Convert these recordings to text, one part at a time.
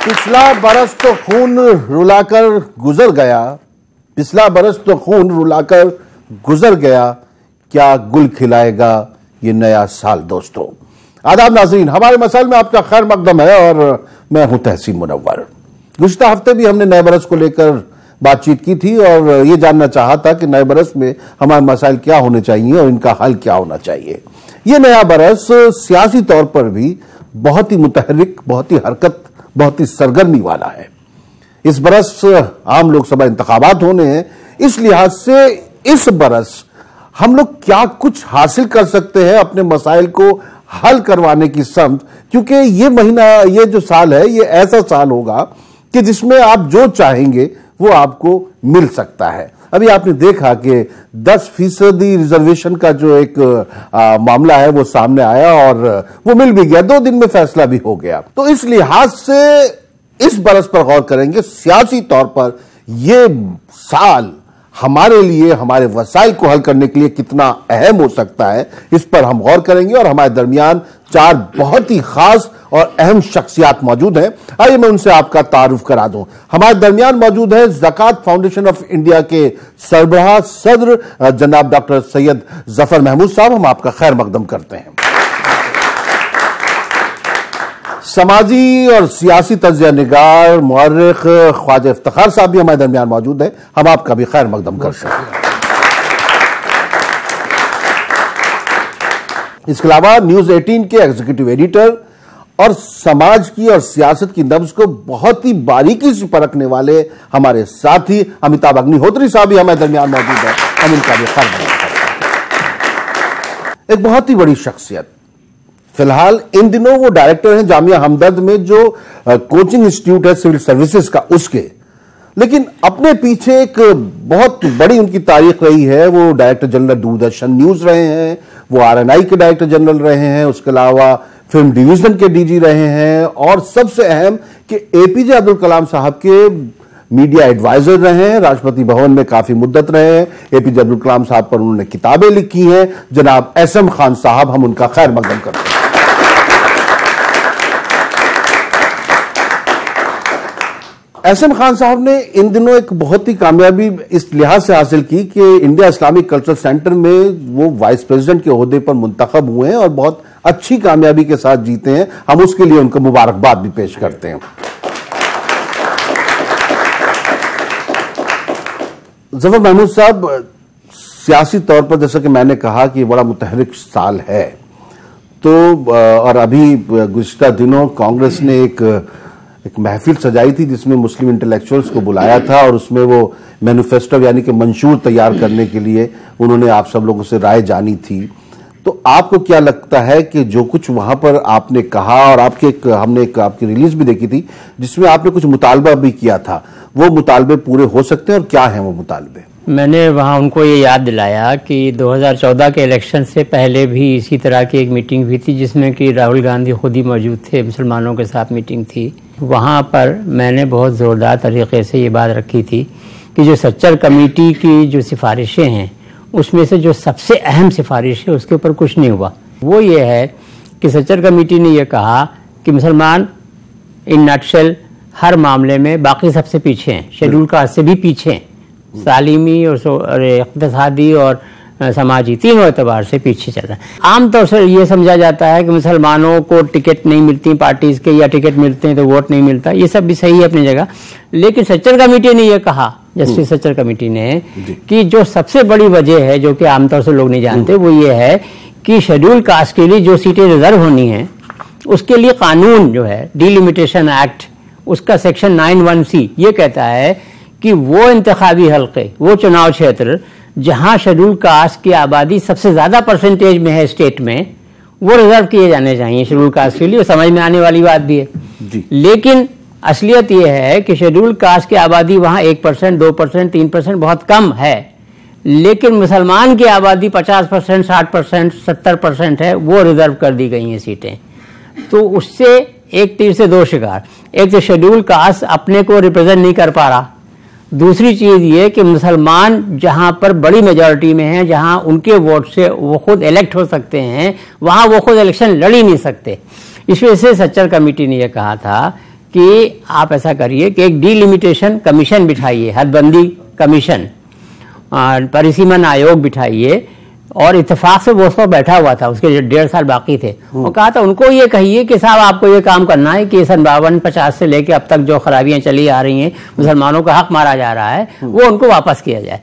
पिछला बरस तो खून रुलाकर गुजर गया, पिछला बरस तो खून रुलाकर गुजर गया, क्या गुल खिलाएगा ये नया साल। दोस्तों आदाब नाज़रीन, हमारे मसाइल में आपका खैर मकदम है और मैं हूं तहसीन मुनव्वर। गुज़िश्ता हफ्ते भी हमने नए बरस को लेकर बातचीत की थी और ये जानना चाहा था कि नए बरस में हमारे मसाइल क्या होने चाहिए और इनका हल क्या होना चाहिए। ये नया बरस सियासी तौर पर भी बहुत ही मुतहर्रिक, बहुत ही हरकत, बहुत ही सरगर्मी वाला है। इस बरस आम लोकसभा इंतखाबात होने हैं, इस लिहाज से इस बरस हम लोग क्या कुछ हासिल कर सकते हैं अपने मसाइल को हल करवाने की समझ, क्योंकि ये महीना, ये जो साल है, ये ऐसा साल होगा कि जिसमें आप जो चाहेंगे वो आपको मिल सकता है। अभी आपने देखा कि 10% रिजर्वेशन का जो एक मामला है वो सामने आया और वो मिल भी गया, 2 दिन में फैसला भी हो गया। तो इस लिहाज से इस बरस पर गौर करेंगे, सियासी तौर पर ये साल हमारे लिए, हमारे वसाइल को हल करने के लिए कितना अहम हो सकता है, इस पर हम गौर करेंगे। और हमारे दरमियान 4 बहुत ही खास और अहम शख्सियात मौजूद हैं। आइए मैं उनसे आपका तारुफ करा दूं। हमारे दरमियान मौजूद है ज़कात फाउंडेशन ऑफ इंडिया के सरबराह सदर जनाब डॉक्टर सैयद जफर महमूद साहब, हम आपका खैर मकदम करते हैं। समाजी और सियासी तज्ज़िया निगार मुअर्रिख ख्वाजा इफ्तिखार साहब भी हमारे दरमियान मौजूद है, हम आपका भी खैर मकदम करते हैं। इसके अलावा न्यूज 18 के एग्जीक्यूटिव एडिटर और समाज की और सियासत की नब्ज को बहुत ही बारीकी से परखने वाले हमारे साथी अमिताभ अग्निहोत्री साहब भी हमारे दरमियान मौजूद है, हम इनका भी खैर मकदम करते हैं। एक बहुत ही बड़ी शख्सियत, फिलहाल इन दिनों वो डायरेक्टर हैं जामिया हमदर्द में जो कोचिंग इंस्टीट्यूट है सिविल सर्विसेज का, उसके, लेकिन अपने पीछे एक बहुत बड़ी उनकी तारीख रही है। वो डायरेक्टर जनरल दूरदर्शन न्यूज रहे हैं, वो RNI के डायरेक्टर जनरल रहे हैं, उसके अलावा फिल्म डिवीजन के DG रहे हैं और सबसे अहम कि APJ अब्दुल कलाम साहब के मीडिया एडवाइजर रहे हैं, राष्ट्रपति भवन में काफी मुद्दत रहे हैं। APJ अब्दुल कलाम साहब पर उन्होंने किताबें लिखी हैं। जनाब SM खान साहब, हम उनका खैर मकदम करते हैं। SM खान साहब ने इन दिनों एक बहुत ही कामयाबी इस लिहाज से हासिल की कि इंडिया इस्लामिक कल्चरल सेंटर में वो वाइस प्रेसिडेंट के ओहदे पर मुंतखब हुए हैं और बहुत अच्छी कामयाबी के साथ जीते हैं। हम उसके लिए उनको मुबारकबाद भी पेश करते हैं। जफर महमूद साहब, सियासी तौर पर जैसा कि मैंने कहा कि बड़ा मुतहर्रिक साल है, तो और अभी गुज़िश्ता दिनों कांग्रेस ने एक महफिल सजाई थी जिसमें मुस्लिम इंटेलेक्चुअल्स को बुलाया था और उसमें वो मैनिफेस्टो यानी कि मंशूर तैयार करने के लिए उन्होंने आप सब लोगों से राय जानी थी। तो आपको क्या लगता है कि जो कुछ वहां पर आपने कहा और हमने आपकी रिलीज भी देखी थी जिसमें आपने कुछ मुतालबा भी किया था, वो मुतालबे पूरे हो सकते हैं और क्या हैं वो मुतालबे? मैंने वहाँ उनको ये याद दिलाया कि 2014 के इलेक्शन से पहले भी इसी तरह की एक मीटिंग हुई थी जिसमें कि राहुल गांधी खुद ही मौजूद थे, मुसलमानों के साथ मीटिंग थी। वहाँ पर मैंने बहुत ज़ोरदार तरीके से ये बात रखी थी कि जो सच्चर कमेटी की जो सिफारिशें हैं उसमें से जो सबसे अहम सिफारिश है उसके ऊपर कुछ नहीं हुआ। वो ये है कि सच्चर कमेटी ने यह कहा कि मुसलमान इन नटशेल हर मामले में बाकी सबसे पीछे हैं, शेड्यूल कास्ट से भी पीछे हैं, तालीमी और इक़्तिसादी और समाजी तीनों एतबार से पीछे चल रहा है। आमतौर से ये समझा जाता है कि मुसलमानों को टिकट नहीं मिलती पार्टीज के, या टिकट मिलते हैं तो वोट नहीं मिलता। ये सब भी सही है अपनी जगह, लेकिन सच्चर कमेटी ने यह कहा, जस्टिस सच्चर कमेटी ने, कि जो सबसे बड़ी वजह है जो कि आमतौर से लोग नहीं जानते, वो ये है कि शेड्यूल कास्ट के लिए जो सीटें रिजर्व होनी है उसके लिए कानून जो है डिलिमिटेशन एक्ट, उसका सेक्शन 91C ये कहता है कि वो इंतखाबी हल्के, वो चुनाव क्षेत्र जहां शेड्यूल कास्ट की आबादी सबसे ज्यादा परसेंटेज में है स्टेट में, वो रिजर्व किए जाने चाहिए शेड्यूल कास्ट के लिए। समझ में आने वाली बात भी है जी। लेकिन असलियत यह है कि शेड्यूल कास्ट की आबादी वहां 1%, 2%, 3% बहुत कम है, लेकिन मुसलमान की आबादी 50%, 60%, 70% है, वो रिजर्व कर दी गई हैं सीटें। तो उससे एक तीर से 2 शिकार, एक तो शेड्यूल कास्ट अपने को रिप्रेजेंट नहीं कर पा रहा, दूसरी चीज ये कि मुसलमान जहां पर बड़ी मेजॉरिटी में हैं, जहां उनके वोट से वो खुद इलेक्ट हो सकते हैं, वहां वो खुद इलेक्शन लड़ ही नहीं सकते। इस वजह से सच्चर कमेटी ने यह कहा था कि आप ऐसा करिए कि एक डिलिमिटेशन कमीशन बिठाइए, हदबंदी कमीशन, परिसीमन आयोग बिठाइए, और इत्तेफाक से वो उसको बैठा हुआ था, उसके 1.5 साल बाकी थे। वो कहा था उनको ये कहिए कि साहब आपको ये काम करना है कि सन 52-50 से लेके अब तक जो खराबियां चली आ रही हैं, मुसलमानों का हक मारा जा रहा है, वो उनको वापस किया जाए।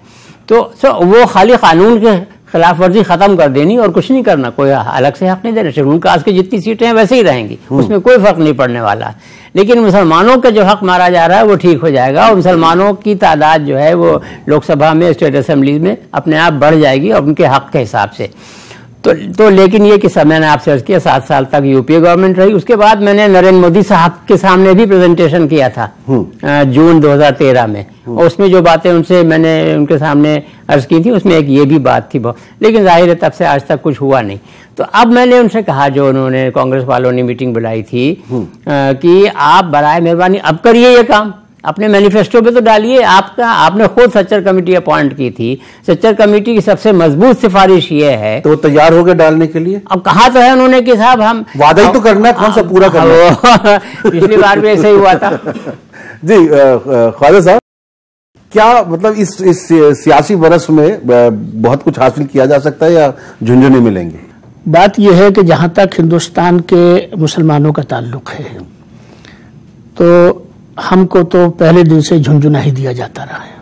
तो वो खाली कानून के खिलाफ वर्जी खत्म कर देनी और कुछ नहीं करना, कोई अलग से हक नहीं देना। शेड्यूल कास्ट की जितनी सीटें हैं वैसे ही रहेंगी, उसमें कोई फर्क नहीं पड़ने वाला। लेकिन मुसलमानों का जो हक मारा जा रहा है वो ठीक हो जाएगा, और मुसलमानों की तादाद जो है वो लोकसभा में, स्टेट असेंबली में अपने आप बढ़ जाएगी और उनके हक के हिसाब से। तो लेकिन ये कि मैंने आपसे अर्ज किया 7 साल तक यूपीए गवर्नमेंट रही। उसके बाद मैंने नरेंद्र मोदी साहब के सामने भी प्रेजेंटेशन किया था जून 2013 में, और उसमें जो बातें उनसे मैंने उनके सामने अर्ज की थी उसमें एक ये भी बात थी बहुत, लेकिन जाहिर है तब से आज तक कुछ हुआ नहीं। तो अब मैंने उनसे कहा, जो उन्होंने कांग्रेस वालों ने मीटिंग बुलाई थी, कि आप बराए मेहरबानी अब करिए ये काम, अपने मैनिफेस्टो पे तो डालिए। आपने खुद सच्चर कमेटी अपॉइंट की थी, सच्चर कमेटी की सबसे मजबूत सिफारिश ये है, तो वो तैयार हो गए डालने के लिए। अब कहा तो है उन्होंने कि साहब हम वादा ही तो करना है, कौन सा पूरा करना। पिछली बार भी ऐसे ही हुआ था। जी ख्वाजा साहब, क्या मतलब इस सियासी बरस में बहुत कुछ हासिल किया जा सकता है या झुंझुने मिलेंगे? बात यह है कि जहां तक हिंदुस्तान के मुसलमानों का ताल्लुक है, तो हमको तो पहले दिन से झुंझुना ही दिया जाता रहा है,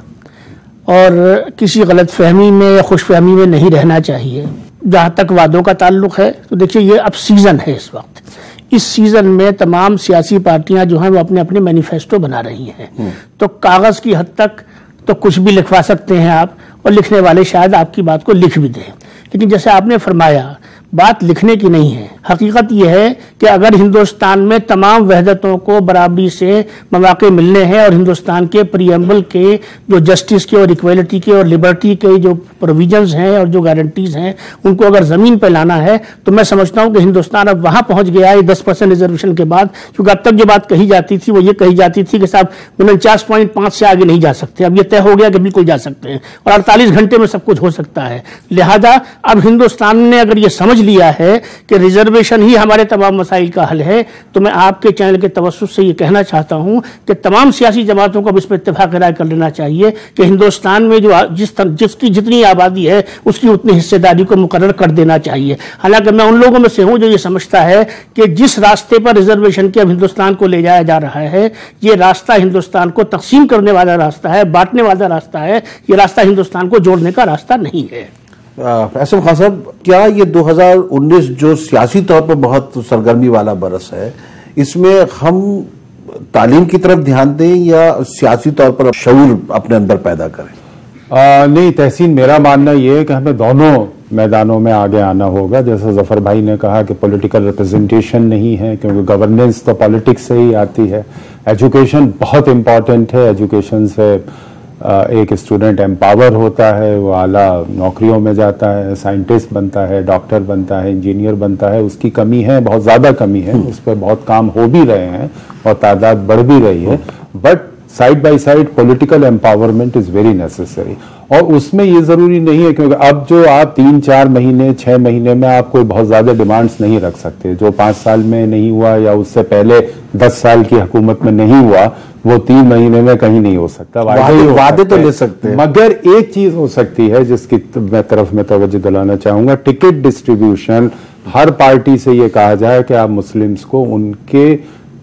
और किसी गलत फहमी में या खुश फहमी में नहीं रहना चाहिए। जहां तक वादों का ताल्लुक है, तो देखिए ये अब सीजन है, इस वक्त इस सीजन में तमाम सियासी पार्टियां जो हैं वो अपने अपने मैनिफेस्टो बना रही हैं। तो कागज की हद तक तो कुछ भी लिखवा सकते हैं आप, और लिखने वाले शायद आपकी बात को लिख भी दें, लेकिन जैसे आपने फरमाया बात लिखने की नहीं है। हकीकत यह है कि अगर हिंदुस्तान में तमाम वहदतों को बराबरी से मौके मिलने हैं, और हिंदुस्तान के प्रीएम्बल के जो जस्टिस के और इक्वलिटी के और लिबर्टी के जो प्रोविजंस हैं और जो गारंटीज हैं, उनको अगर जमीन पर लाना है, तो मैं समझता हूं कि हिंदुस्तान अब वहां पहुंच गया है 10% रिजर्वेशन के बाद। क्योंकि अब तक जो बात कही जाती थी वो ये कही जाती थी कि साहब 49.5 से आगे नहीं जा सकते, अब ये तय हो गया कि बिल्कुल जा सकते हैं, और 48 घंटे में सब कुछ हो सकता है। लिहाजा अब हिंदुस्तान ने अगर ये समझ लिया है कि रिजर्वेशन ही हमारे तमाम मसाइल का हल है, तो मैं आपके चैनल के तवस्सुस से ये कहना चाहता हूं कि तमाम सियासी जमातों को अब इस पर इत्तेफाक राय कर लेना चाहिए कि हिंदुस्तान में जो जिसकी जितनी आबादी है उसकी उतनी हिस्सेदारी को मुकर्रर कर देना चाहिए। हालांकि मैं उन लोगों में से हूं जो ये समझता है कि जिस रास्ते पर रिजर्वेशन के अब हिंदुस्तान को ले जाया जा रहा है, ये रास्ता हिंदुस्तान को तकसीम करने वाला रास्ता है, बांटने वाला रास्ता है, ये रास्ता हिंदुस्तान को जोड़ने का रास्ता नहीं है। एहसन खान साहब, क्या ये 2019 जो सियासी तौर पर बहुत सरगर्मी वाला बरस है, इसमें हम तालीम की तरफ ध्यान दें या सियासी तौर पर शऊर अपने अंदर पैदा करें? नहीं तहसीन, मेरा मानना यह है कि हमें दोनों मैदानों में आगे आना होगा। जैसे जफर भाई ने कहा कि पॉलिटिकल रिप्रेजेंटेशन नहीं है, क्योंकि गवर्नेंस तो पॉलिटिक्स से ही आती है। एजुकेशन बहुत इंपॉर्टेंट है, एजुकेशन से एक स्टूडेंट एम्पावर होता है, वो आला नौकरियों में जाता है, साइंटिस्ट बनता है, डॉक्टर बनता है, इंजीनियर बनता है। उसकी कमी है, बहुत ज़्यादा कमी है, उस पर बहुत काम हो भी रहे हैं और तादाद बढ़ भी रही है। But side by side political empowerment is very necessary, और उसमें ये जरूरी नहीं है, क्योंकि अब जो आप 3-4 महीने 6 महीने में आप कोई बहुत ज्यादा डिमांड्स नहीं रख सकते। जो 5 साल में नहीं हुआ या उससे पहले 10 साल की हुकूमत में नहीं हुआ, वो 3 महीने में कहीं नहीं हो सकता। वादे तो ले सकते हैं, मगर एक चीज हो सकती है जिसकी तरफ मैं तवज्जो दिलाना चाहूंगा, टिकट डिस्ट्रीब्यूशन। हर पार्टी से ये कहा जाए कि आप मुस्लिम्स को उनके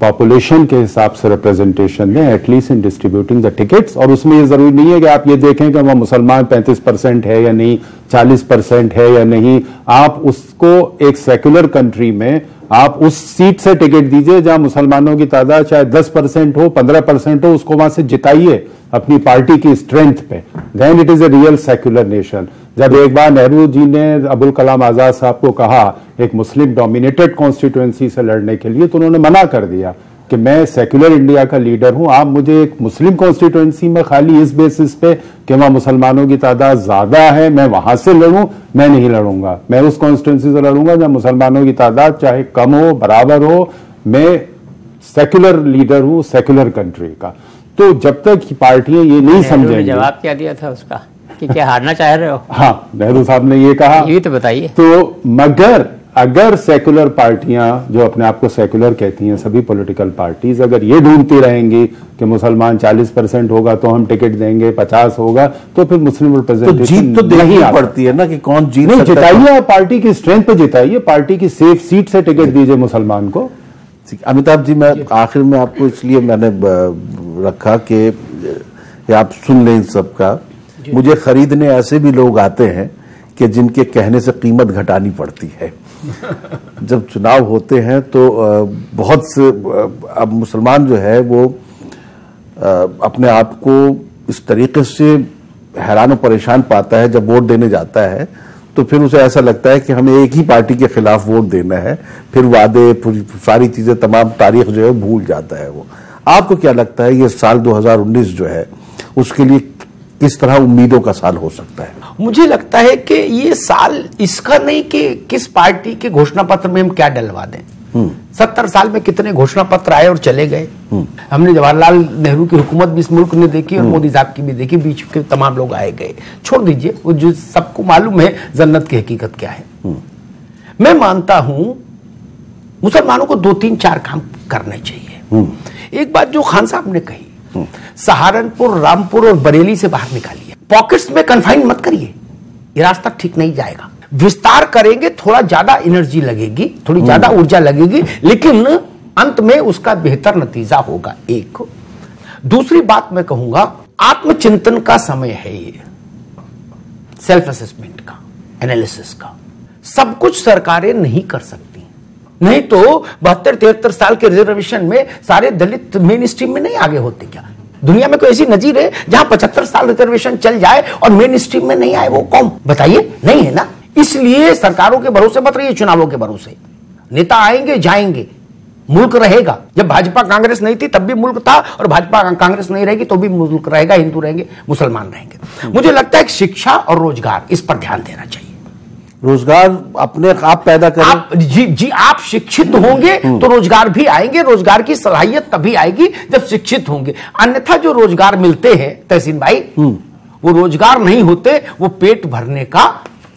पॉपुलेशन के हिसाब से रिप्रेजेंटेशन दें, at least in distributing the tickets. और उसमें ये जरूरी नहीं है कि आप ये देखें कि वह मुसलमान 35% है या नहीं, 40% है या नहीं। आप उसको एक सेक्युलर कंट्री में आप उस सीट से टिकट दीजिए जहां मुसलमानों की तादाद चाहे 10% हो, 15% हो, उसको वहां से जिताइए अपनी पार्टी की स्ट्रेंथ पे। Then it is a real secular nation. जब एक बार नेहरू जी ने अबुल कलाम आजाद साहब को कहा एक मुस्लिम डोमिनेटेड कॉन्स्टिट्यूएंसी से लड़ने के लिए, तो उन्होंने मना कर दिया कि मैं सेक्युलर इंडिया का लीडर हूं, आप मुझे एक मुस्लिम कॉन्स्टिट्यूएंसी में खाली इस बेसिस पे कि वहां मुसलमानों की तादाद ज्यादा है मैं वहां से लड़ूं, मैं नहीं लड़ूंगा। मैं उस कॉन्स्टिट्यूएंसी से लड़ूंगा जहां मुसलमानों की तादाद चाहे कम हो, बराबर हो। मैं सेक्युलर लीडर हूं सेक्युलर कंट्री का। तो जब तक पार्टियां ये नहीं समझेंगी। जवाब क्या दिया था उसका कि क्या हारना चाह रहे हो? हाँ, नेहरू साहब ने ये कहा, ये तो बताइए। तो मगर अगर सेकुलर पार्टियां जो अपने आप को सेकुलर कहती हैं, सभी पॉलिटिकल पार्टीज अगर ये ढूंढती रहेंगी कि मुसलमान 40% होगा तो हम टिकट देंगे, 50 होगा तो फिर मुस्लिम रिप्रेजेंटेशन जीत तो देखनी पड़ती है ना कि कौन जीत नहीं जिताइए, पार्टी की स्ट्रेंथ पे जिताइए, पार्टी की सेफ सीट से टिकट दीजिए मुसलमान को। अमिताभ जी, मैं आखिर में आपको इसलिए मैंने रखा कि आप सुन लें इन सब का। मुझे खरीदने ऐसे भी लोग आते हैं कि जिनके कहने से कीमत घटानी पड़ती है। जब चुनाव होते हैं तो बहुत से अब मुसलमान जो है वो अपने आप को इस तरीके से हैरान और परेशान पाता है जब वोट देने जाता है, तो फिर उसे ऐसा लगता है कि हमें एक ही पार्टी के खिलाफ वोट देना है, फिर वादे सारी चीजें तमाम तारीख जो है भूल जाता है वो। आपको क्या लगता है ये साल 2019 जो है उसके लिए किस तरह उम्मीदों का साल हो सकता है? मुझे लगता है कि ये साल इसका नहीं कि किस पार्टी के घोषणा पत्र में हम क्या डलवा दें। 70 साल में कितने घोषणा पत्र आए और चले गए। हमने जवाहरलाल नेहरू की हुकूमत भी इस मुल्क ने देखी और मोदी साहब की भी देखी, बीच के तमाम लोग आए गए। छोड़ दीजिए, वो जो सबको मालूम है जन्नत की हकीकत क्या है। मैं मानता हूं मुसलमानों को 2-3-4 काम करने चाहिए। एक बात जो खान साहब ने कही, सहारनपुर, रामपुर और बरेली से बाहर निकालिए, पॉकेट्स में कन्फाइन मत करिए, ये रास्ता ठीक नहीं जाएगा। विस्तार करेंगे, थोड़ा ज्यादा एनर्जी लगेगी, थोड़ी ज्यादा ऊर्जा लगेगी, लेकिन अंत में उसका बेहतर नतीजा होगा। एक दूसरी बात मैं कहूंगा, आत्मचिंतन का समय है ये, सेल्फ असेसमेंट का, एनालिसिस का। सब कुछ सरकारें नहीं कर सकती, नहीं तो 72-73 साल के रिजर्वेशन में सारे दलित मेन स्ट्रीम में नहीं आगे होते क्या? दुनिया में कोई ऐसी नजीर है जहां 75 साल रिजर्वेशन चल जाए और मेन स्ट्रीम में नहीं आए वो कौम? बताइए, नहीं है ना। इसलिए सरकारों के भरोसे मत रहिए, चुनावों के भरोसे। नेता आएंगे जाएंगे, मुल्क रहेगा। जब भाजपा कांग्रेस नहीं थी तब भी मुल्क था, और भाजपा कांग्रेस नहीं रहेगी तो भी मुल्क रहेगा, हिंदू रहेंगे, मुसलमान रहेंगे। मुझे लगता है कि शिक्षा और रोजगार, इस पर ध्यान देना चाहिए। रोजगार अपने आप पैदा करें। जी, आप शिक्षित होंगे तो रोजगार भी आएंगे। रोजगार की सलाहियत तभी आएगी जब शिक्षित होंगे। अन्यथा जो रोजगार मिलते हैं तहसीन भाई, वो रोजगार नहीं होते, वो पेट भरने का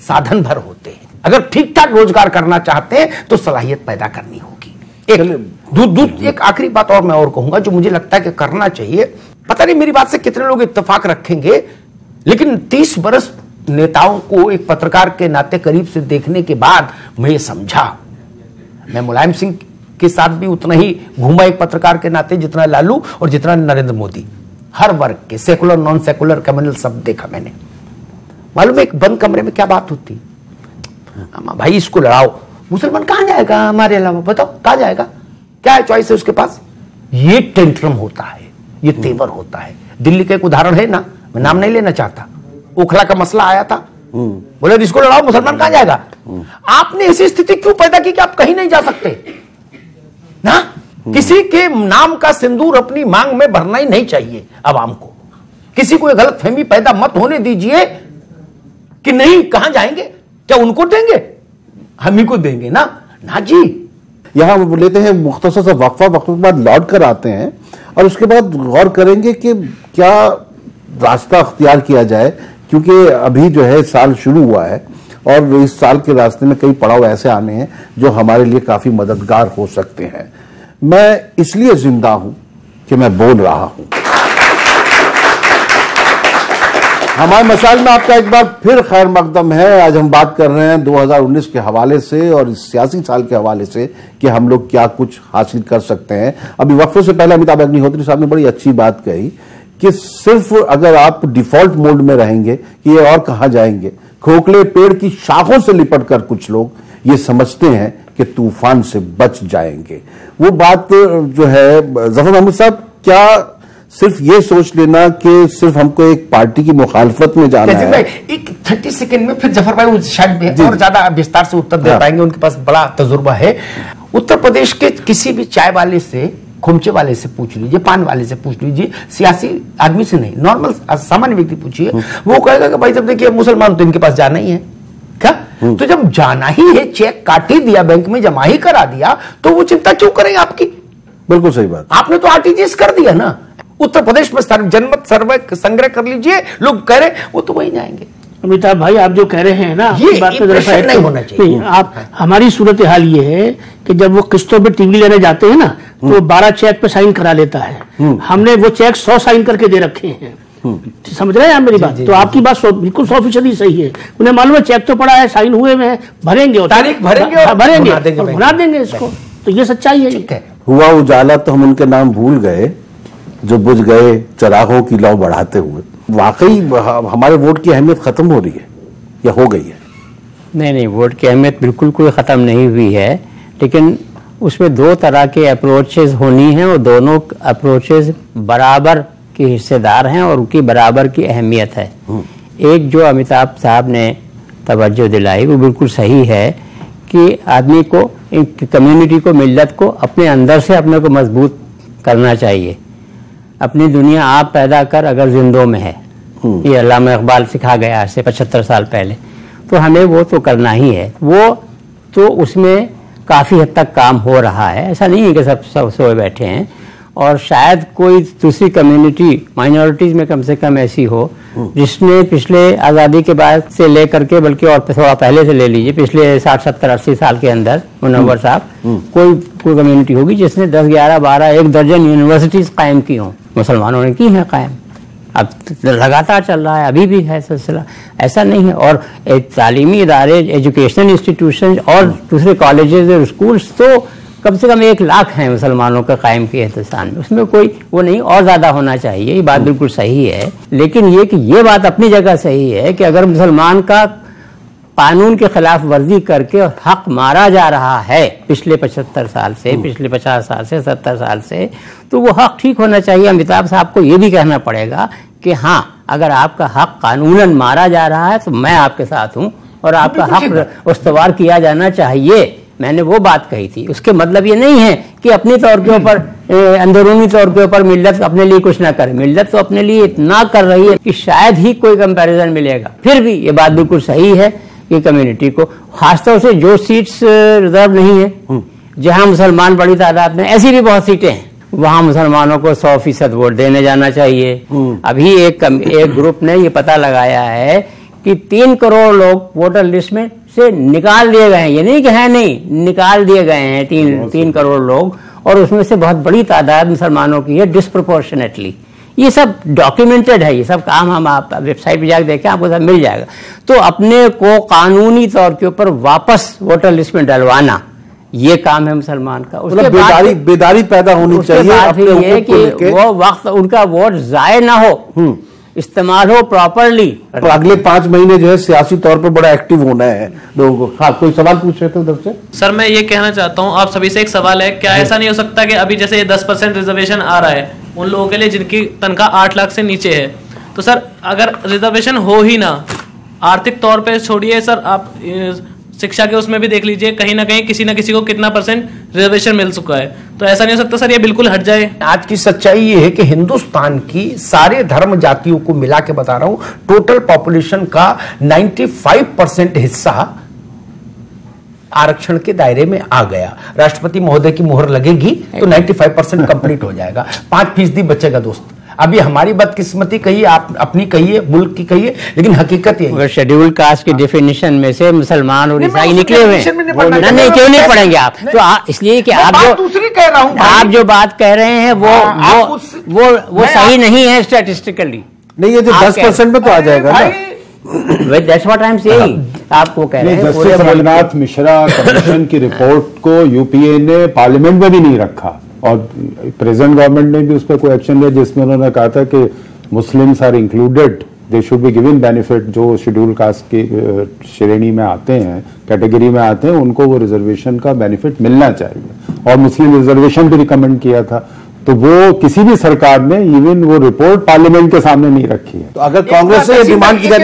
साधन भर होते हैं। अगर ठीक ठाक रोजगार करना चाहते हैं तो सलाहियत पैदा करनी होगी। एक आखिरी बात और मैं और कहूंगा जो मुझे लगता है कि करना चाहिए। पता नहीं मेरी बात से कितने लोग इत्तेफाक रखेंगे, लेकिन 30 बरस नेताओं को एक पत्रकार के नाते करीब से देखने के बाद मैं ये समझा, मैं मुलायम सिंह के साथ भी उतना ही घूमा एक पत्रकार के नाते जितना लालू और जितना नरेंद्र मोदी। हर वर्ग के, सेकुलर, नॉन सेकुलर, कम्युनल, सब देखा मैंने। मालूम है एक बंद कमरे में क्या बात होती? भाई इसको लड़ाओ, मुसलमान कहां जाएगा हमारे अलावा? बताओ कहां जाएगा? क्या है चॉइस है उसके पास? ये टेंट्रम होता है, ये तेवर होता है। दिल्ली का एक उदाहरण है ना, मैं नाम नहीं लेना चाहता, ओखला का मसला आया था, बोले इसको लड़ाओ, मुसलमान कहां जाएगा? आपने ऐसी स्थिति क्यों पैदा की कि आप कहीं नहीं जा सकते ना? किसी के नाम का सिंदूर अपनी मांग में भरना ही नहीं चाहिए अवाम को। किसी को गलत फहमी पैदा मत होने दीजिए कि नहीं कहां जाएंगे, क्या उनको देंगे, हम ही को देंगे ना? ना जी। यहां वो लेते हैं मुख्तसर सा वक्फा, वक्फे के बाद लौट कर आते हैं और उसके बाद गौर करेंगे कि क्या रास्ता अख्तियार किया जाए, क्योंकि अभी जो है साल शुरू हुआ है और इस साल के रास्ते में कई पड़ाव ऐसे आने हैं जो हमारे लिए काफी मददगार हो सकते हैं। मैं इसलिए जिंदा हूं कि मैं बोल रहा हूं। हमारे मसाइल में आपका एक बार फिर खैर मकदम है। आज हम बात कर रहे हैं 2019 के हवाले से और इस सियासी साल के हवाले से कि हम लोग क्या कुछ हासिल कर सकते हैं। अभी वक्फे से पहले अमिताभ अग्निहोत्री साहब ने बड़ी अच्छी बात कही कि सिर्फ अगर आप डिफॉल्ट मोड में रहेंगे कि ये और कहां जाएंगे। खोखले पेड़ की शाखों से लिपट कर कुछ लोग ये समझते हैं कि तूफान से बच जाएंगे। वो बात जो है जफर महमूद साहब, क्या सिर्फ ये सोच लेना कि सिर्फ हमको एक पार्टी की मुखालफत में जाना है? भाई एक 30 सेकंड में फिर जफर भाई शायद और ज्यादा विस्तार से उत्तर दे पाएंगे, उनके पास बड़ा तजुर्बा है। उत्तर प्रदेश के किसी भी चाय वाले से, खोमचे वाले से पूछ लीजिए, पान वाले से पूछ लीजिए, सियासी आदमी से नहीं, नॉर्मल सामान्य व्यक्ति पूछिए, वो कहेगा कि भाई जब देखिए मुसलमान तो इनके पास जाना ही है। क्या? तो जब जाना ही है, चेक काट ही दिया, बैंक में जमा ही करा दिया, तो वो चिंता क्यों करेंगे आपकी? बिल्कुल सही बात। आपने तो आरटीजीएस कर दिया ना। उत्तर प्रदेश में जनमत सर्वे संग्रह कर लीजिए, लोग कह रहे वो तो वहीं जाएंगे। अमिताभ भाई, आप जो कह रहे हैं ना, ये बात में जरा सा नहीं होना चाहिए। नहीं, आप, हमारी सूरत हाल ये है कि जब वो किस्तों पे टीवी लेने जाते हैं ना, तो 12 चेक पे साइन करा लेता है। हमने वो चेक 100 साइन करके दे रखे हैं। समझ रहे हैं आप मेरी बात? तो आपकी बात बिल्कुल 100% सही है। उन्हें मालूम है चेक तो पड़ा है, साइन हुए में, भरेंगे और तारीख भरेंगे और भुना देंगे इसको। तो ये सच्चाई है। हुआ उजाला तो हम उनके नाम भूल गए जो बुझ गए चिरागों की लौ बढ़ाते हुए। वाकई हमारे वोट की अहमियत खत्म हो रही है या हो गई है? नहीं, वोट की अहमियत बिल्कुल कोई ख़त्म नहीं हुई है, लेकिन उसमें दो तरह के अप्रोचेस होनी हैं और दोनों अप्रोचेस बराबर के हिस्सेदार हैं और उनकी बराबर की अहमियत है। एक जो अमिताभ साहब ने तवज्जो दिलाई वो बिल्कुल सही है कि आदमी को, कम्युनिटी को, मिल्लत को अपने अंदर से अपने को मजबूत करना चाहिए। अपनी दुनिया आप पैदा कर अगर जिंदों में है, ये अल्लामा इकबाल सिखा गया आज से 75 साल पहले, तो हमें वो तो करना ही है। वो तो उसमें काफ़ी हद तक काम हो रहा है, ऐसा नहीं है कि सब सोए बैठे हैं। और शायद कोई दूसरी कम्युनिटी, माइनॉरिटीज़ में कम से कम ऐसी हो जिसने पिछले आज़ादी के बाद से लेकर के, बल्कि और थोड़ा पहले से ले लीजिए, पिछले 60, 70, 80 साल के अंदर मुनव्वर साहब, कोई कम्युनिटी होगी जिसने 10, 11, 12, 1 दर्जन यूनिवर्सिटीज कायम की हों। मुसलमानों ने की हैं कायम, अब लगातार चल रहा है, अभी भी है सिलसिला, ऐसा नहीं है। और तालीमी इदारे, एजुकेशनल इंस्टीट्यूशन और दूसरे कॉलेजेस और स्कूल्स तो कम से कम 1 लाख हैं मुसलमानों का कायम किए हिंदुस्तान में, उसमें कोई वो नहीं, और ज़्यादा होना चाहिए, ये बात बिल्कुल सही है। लेकिन ये कि ये बात अपनी जगह सही है कि अगर मुसलमान का कानून के खिलाफ वर्जी करके हक मारा जा रहा है पिछले 75 साल से, पिछले 50 साल से, 70 साल से, तो वो हक ठीक होना चाहिए। अमिताभ साहब को ये भी कहना पड़ेगा कि हाँ, अगर आपका हक कानूनन मारा जा रहा है तो मैं आपके साथ हूँ और आपका हक उस्तवार किया जाना चाहिए। मैंने वो बात कही थी। उसके मतलब ये नहीं है कि अपनी तौर के ऊपर, अंदरूनी तौर के ऊपर मिल्लत अपने लिए कुछ ना करे। मिल्लत तो अपने लिए इतना कर रही है कि शायद ही कोई कंपैरिजन मिलेगा। फिर भी ये बात बिल्कुल सही है कि कम्युनिटी को, खासतौर से जो सीट्स रिजर्व नहीं है, जहां मुसलमान बड़ी तादाद में, ऐसी भी बहुत सीटें हैं, वहां मुसलमानों को 100% वोट देने जाना चाहिए। अभी एक ग्रुप ने ये पता लगाया है कि 3 करोड़ लोग वोटर लिस्ट में से निकाल दिए गए हैं। ये नहीं कि है नहीं, निकाल दिए गए हैं 3 करोड़ लोग, और उसमें से बहुत बड़ी तादाद मुसलमानों की है डिस्प्रोपोर्शनेटली। ये सब डॉक्यूमेंटेड है, ये सब काम हम आप वेबसाइट पे जाकर देखें, आपको सब मिल जाएगा। तो अपने को कानूनी तौर के ऊपर वापस वोटर लिस्ट में डलवाना, ये काम है मुसलमान का। उसके बेदारी पैदा होनी चाहिए अपने ये कि वो वक्त उनका वोट जाए ना हो, इस्तेमाल हो प्रॉपरली। तो अगले 5 महीने जो है सियासी तौर पर बड़ा एक्टिव होना है लोगों को। हाँ, कोई सवाल पूछ रहे थे उधर से? सर, मैं ये कहना चाहता हूँ, आप सभी से एक सवाल है, क्या ऐसा नहीं हो सकता कि अभी जैसे 10% रिजर्वेशन आ रहा है उन लोगों के लिए जिनकी तनख्वाह 8 लाख से नीचे है, तो सर अगर रिजर्वेशन हो ही ना, आर्थिक तौर पे छोड़िए सर, आप शिक्षा के उसमें भी देख लीजिए, कहीं ना कहीं किसी ना किसी को कितना % रिजर्वेशन मिल चुका है। तो ऐसा नहीं हो सकता सर ये बिल्कुल हट जाए? आज की सच्चाई ये है कि हिंदुस्तान की सारे धर्म जातियों को मिला के बता रहा हूं, टोटल पॉपुलेशन का 95% हिस्सा आरक्षण के दायरे में आ गया। राष्ट्रपति महोदय की मोहर लगेगी तो 95% कंप्लीट हो जाएगा, 5% बचेगा। दोस्त, अभी हमारी बदकिस्मती कहिए, आप अपनी कहिए, मुल्क की कहिए, लेकिन हकीकत यही है। शेड्यूल कास्ट की डेफिनेशन में से मुसलमान और ईसाई निकले हुए हैं। नहीं, क्यों नहीं पढ़ेंगे आप? तो इसलिए कि आप जो दूसरी कह रहा हूं, आप जो बात कह रहे हैं वो सही नहीं है स्टैटिस्टिकली। नहीं, ये जो 10% में तो आ जाएगा ना। That's what I'm saying। आपको कह रहे हैं जस्टिस रघुनाथ मिश्रा कमीशन की रिपोर्ट को यूपीए ने पार्लियामेंट में भी नहीं रखा और प्रेजेंट गवर्नमेंट ने भी उस पर कोई एक्शन लिया, जिसमें उन्होंने कहा था कि Muslims are included, they should be given benefit. जो शेड्यूल कास्ट की श्रेणी में आते हैं, कैटेगरी में आते हैं, उनको वो रिजर्वेशन का बेनिफिट मिलना चाहिए, और मुस्लिम रिजर्वेशन भी रिकमेंड किया था। तो वो किसी भी सरकार ने इवन वो रिपोर्ट पार्लियामेंट के सामने नहीं रखी है। तो अगर कांग्रेस से ये डिमांड की जाए,